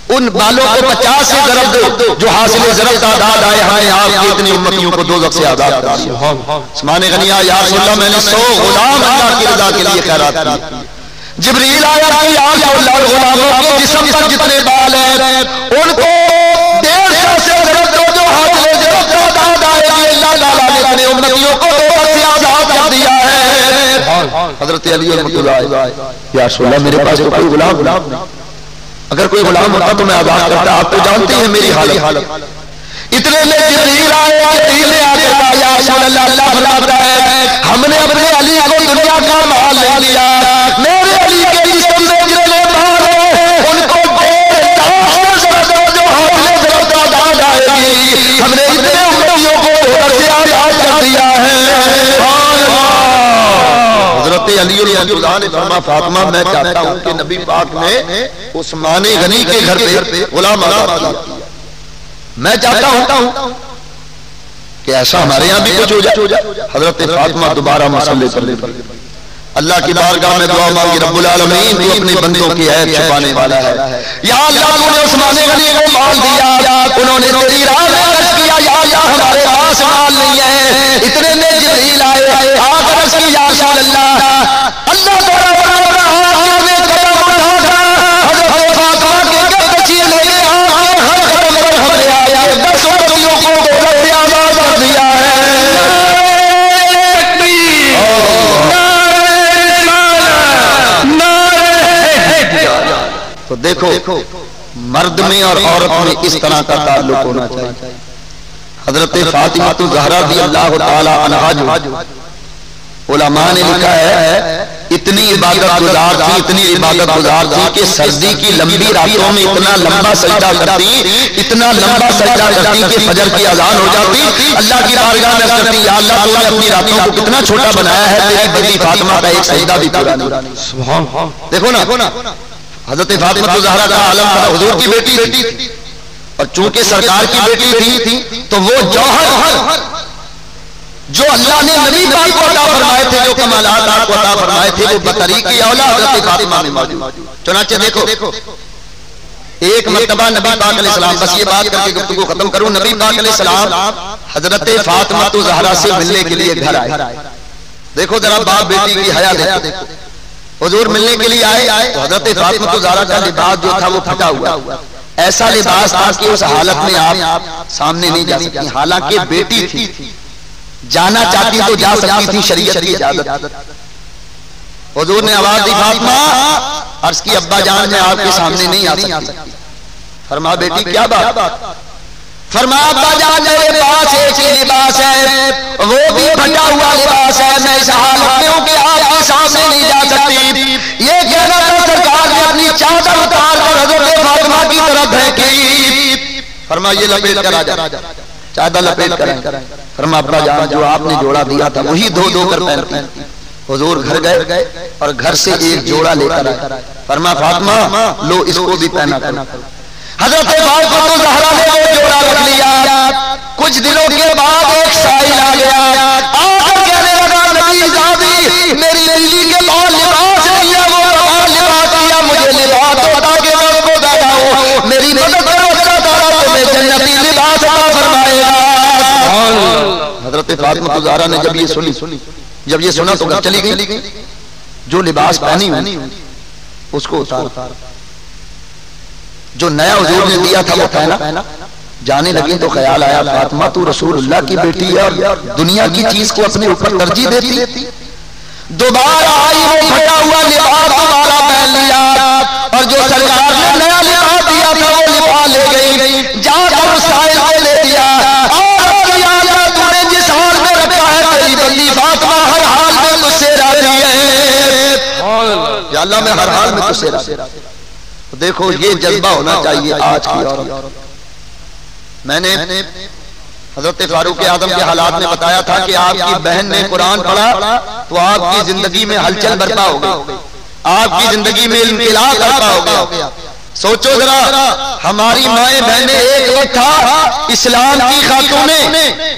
ان بالوں کو 50 سے ضرب دو جو حاصل ضرب تعداد آئے ہمیں آپ کی اتنی امتیوں کو دوزخ سے آزاد کر دیا. عثمان غنی آیا یا رسول اللہ میں نے 100 غلام اللہ کی رضا کے لیے خیرات کی. جبریل آیا کہ یا رسول اللہ غلاموں کے جسم پر جتنے بال ہیں ان کو 150 سے ضرب دو جو حاصل ضرب تعداد آئے گی اللہ تعالیٰ نے اپنے امتیوں کو دوزخ سے آزاد کر دیا ہے. حضرت علی رحمۃ اللہ یا رسول اللہ میرے پاس کوئی غلام نہیں, اگر کوئی غلام ہوتا تو میں آزاد کرتا. آپ تو جانتے ہیں میری حالت. اتنے میں جبریل آیا یا رسول اللہ اللہ فرماتا ہے ہم نے اپنے علی کو دنیا کا مال لے لیا. میرے علی کے جسم میں جتنے بال ہیں ان کو 50 سے ضرب دو جو حاصل ضرب تعداد آئے گی. ہم نے اتنے امتیوں کو دوزخ سے آزاد کر دیا ہے. حضرت علی رضی اللہ عنہ نے فرمایا فاطمہ میں چاہتا ہوں کہ نبی پاک نے عثمان غنی کے گھر پہ غلام آزاد کیا. میں چاہتا ہوں کہ ایسا ہمارے یہاں بھی کچھ ہو جائے. حضرت فاطمہ دوبارہ مصلی پر اللہ کی بارگاہ میں دعا مانگی رب العالمین تو اپنے بندوں کی عیب چھپانے والا ہے. یا اللہ تو نے عثمان غنی کو مال دیا, انہوں نے تیری راہ میں عرض کیا یا اللہ ہمارے پاس مال نہیں ہے. اتنے میں جبریل آئے آ کر عرض کی یا رسول اللہ اللہ تعالیٰ تو دیکھو مرد میں اور عورت میں اس طرح کا تعلق ہونا چاہیے. حضرت فاطمہ الزہرا رضی اللہ تعالی عنہا جو علماء نے لکھا ہے اتنی عبادت گزار تھی کہ سردی کی لمبی راتوں میں اتنا لمبا سجدہ کرتی کہ فجر کی اذان ہو جاتی. اللہ کی بارگاہ میں عرض کرتی یا اللہ تو نے اپنی راتوں کو کتنا چھوٹا بنایا ہے, تیری بڑی فاطمہ کا ایک سجدہ بھی پورا نہیں. دیکھو نا حضرت فاطمہ الزہرا کا عالم تھا, حضور کی بیٹی تھی اور چونکہ سرکار کی بیٹی تھی تو وہ جوہر جو اللہ نے نبی پاک کو عطا فرمائے تھے, جو کمالات آپ کو عطا فرمائے تھے, وہ بطریق اولاد حضرت فاطمہ میں موجود. چنانچہ دیکھو ایک مرتبہ نبی پاک علیہ السلام, بس یہ بات کر کے گفتگو ختم کروں, نبی پاک علیہ السلام حضرت فاطمہ الزہرا سے ملنے کے لیے گھر آئے. دیکھو ذرا باپ بیٹی کی حیا دیکھو. حضور ملنے کے لیے آئے تو حضرت فاطمہ الزہرا کا لباس جو تھا وہ پھٹا ہوا, ایسا لباس تھا کہ اس حالت میں آپ سامنے نہیں جا سکتی. حالانکہ بیٹی تھی, جانا چاہتی تو جا سکتی تھی, شریعت کی اجازت. حضور نے آواز دی فاطمہ, عرض کی ابا جان میں آپ کے سامنے نہیں آ سکتی. فرمایا بیٹی کیا بات؟ فرمایا ابا جان میرے پاس ایک لباس ہے, وہ بھی پھٹا ہوا لباس ہے, میں اس حالت میں ہوں کہ آپ کے سامنے نہیں جا سکتی. یہ کہنا تھا سرکار نے اپنی چادر اتار کر حضرت فاطمہ کی طرف پھینکی. فرمایا یہ لپیٹ کر آ جا, چادر لپیٹ کر. فرمایا ابا جان جو آپ نے جوڑا دیا تھا وہی دھو کر پہنتی. حضور گھر گئے اور گھر سے ایک جوڑا لے کر آئے. فرمایا فاطمہ لو اس کو بھی پہنا کرو. حضرت فاطمہ الزہرا نے وہ جوڑا رکھ لیا. کچھ دنوں کے بعد ایک سائل آ گیا, آ کر کہنے لگا نبی زادی میری بیوی کے پاس لباس نہیں ہے, وہ لباس دیا مجھے لباس دو تاکہ میں اس کو دیتا ہوں. میری مدد کرو, اللہ تعالیٰ تمہیں جنتی لباس عطا فرمائے گا. حضرت فاطمہ الزہرا نے جب یہ سنا تو گھر چلی گئی. جو لباس پہنی ہوئی اس کو اتار, جو نیا حضور نے دیا تھا وہ پہنا. جانے لگی تو خیال آیا فاطمہ تو رسول اللہ کی بیٹی ہے اور دنیا کی چیز کو اپنے اوپر ترجیح دیتی. دوبارہ آئی وہ پھٹا ہوا لباس دوبارہ پہن لیا, اور جو سرکار نے نیا لباس دیا تھا وہ لباس لے گئی. جا کر اس سائل کو لے دیا, اور یا اللہ تو نے جس حال میں رکھا ہے تیری بندی فاطمہ ہر حال میں مجھ سے راضی ہے. یا اللہ میں ہر حال میں تجھ سے راضی. دیکھو یہ جذبہ ہونا چاہیے آج کی عورت. میں نے حضرت فاروق اعظم کے حالات میں بتایا تھا کہ آپ کی بہن نے قرآن پڑھا تو آپ کی زندگی میں ہلچل برپا ہو گئی, آپ کی زندگی میں انقلاب برپا ہو گیا. سوچو ذرا ہماری مائیں بہنیں ایک وقت تھا اسلام کی خاتونیں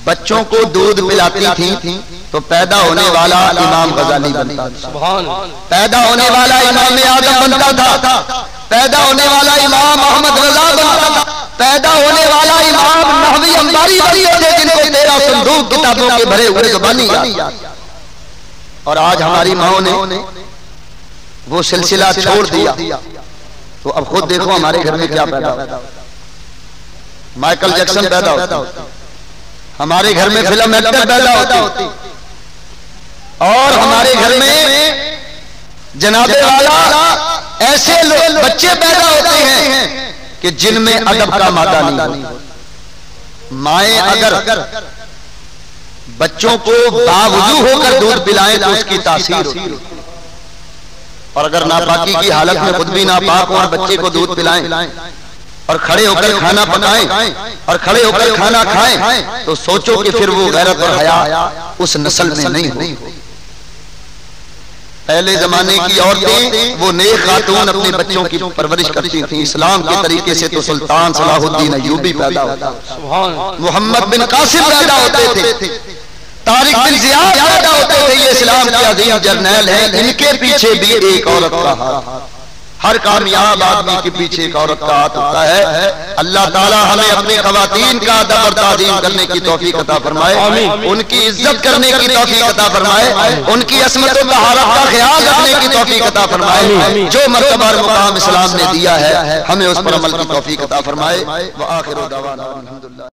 بچوں کو دودھ پلاتی تھیں, تو پیدا ہونے والا امام غزالی بنتا تھا، پیدا ہونے والا امام اعظم بنتا تھا، پیدا ہونے والا امام محمد رضا بنتا تھا، پیدا ہونے والا امام نحوی انباری بنتے تھے جن کو تیرا صندوق کتابوں کے بھرے ہوئے زبانی یاد۔ اور آج ہماری ماؤں نے وہ سلسلہ چھوڑ دیا، تو اب خود دیکھو ہمارے گھر میں کیا پیدا ہوتا، مائیکل جیکسن پیدا ہوتا، ہمارے گھر میں فلم ایکٹر پیدا ہوتی، اور ہمارے گھر میں جناب والا ایسے بچے پیدا ہوتے ہیں کہ جن میں ادب کا مادہ نہیں۔ مائیں اگر بچوں کو باوضو ہو کر دودھ پلائیں تو اس کی تاثیر ہوتی ہے، اور اگر ناپاکی کی حالت میں خود بھی ناپاک ہو اور بچے کو دودھ پلائیں اور کھڑے ہو کر کھانا پکائیں اور کھڑے ہو کر کھانا کھائیں تو سوچو کہ پھر وہ غیرت اور حیا اس نسل میں نہیں ہو۔ پہلے زمانے کی عورتیں وہ نیک خاتون اپنے بچوں کی پرورش کرتی تھیں، اسلام کے طریقے سے تو سلطان صلاح الدین ایوبی پیدا ہوتا، محمد بن قاسم پیدا ہوتے تھے، طارق بن زیاد پیدا ہوتے تھے، یہ اسلام کے عظیم جرنیل ہیں، ان کے پیچھے بھی ایک عورت کا ہاتھ، ہر کامیاب آدمی کے پیچھے ایک عورت کا ہاتھ ہوتا ہے۔ اللہ تعالی ہمیں اپنی خواتین کا ادب اور تعظیم کرنے کی توفیق عطا فرمائے، ان کی عزت کرنے کی توفیق عطا فرمائے، ان کی عصمت و طہارت کا خیال رکھنے کی توفیق عطا فرمائے، جو مرتبہ اور مقام اسلام نے دیا ہے ہمیں اس پر عمل کی توفیق عطا فرمائے۔ وآخر دعوانا الحمدللہ۔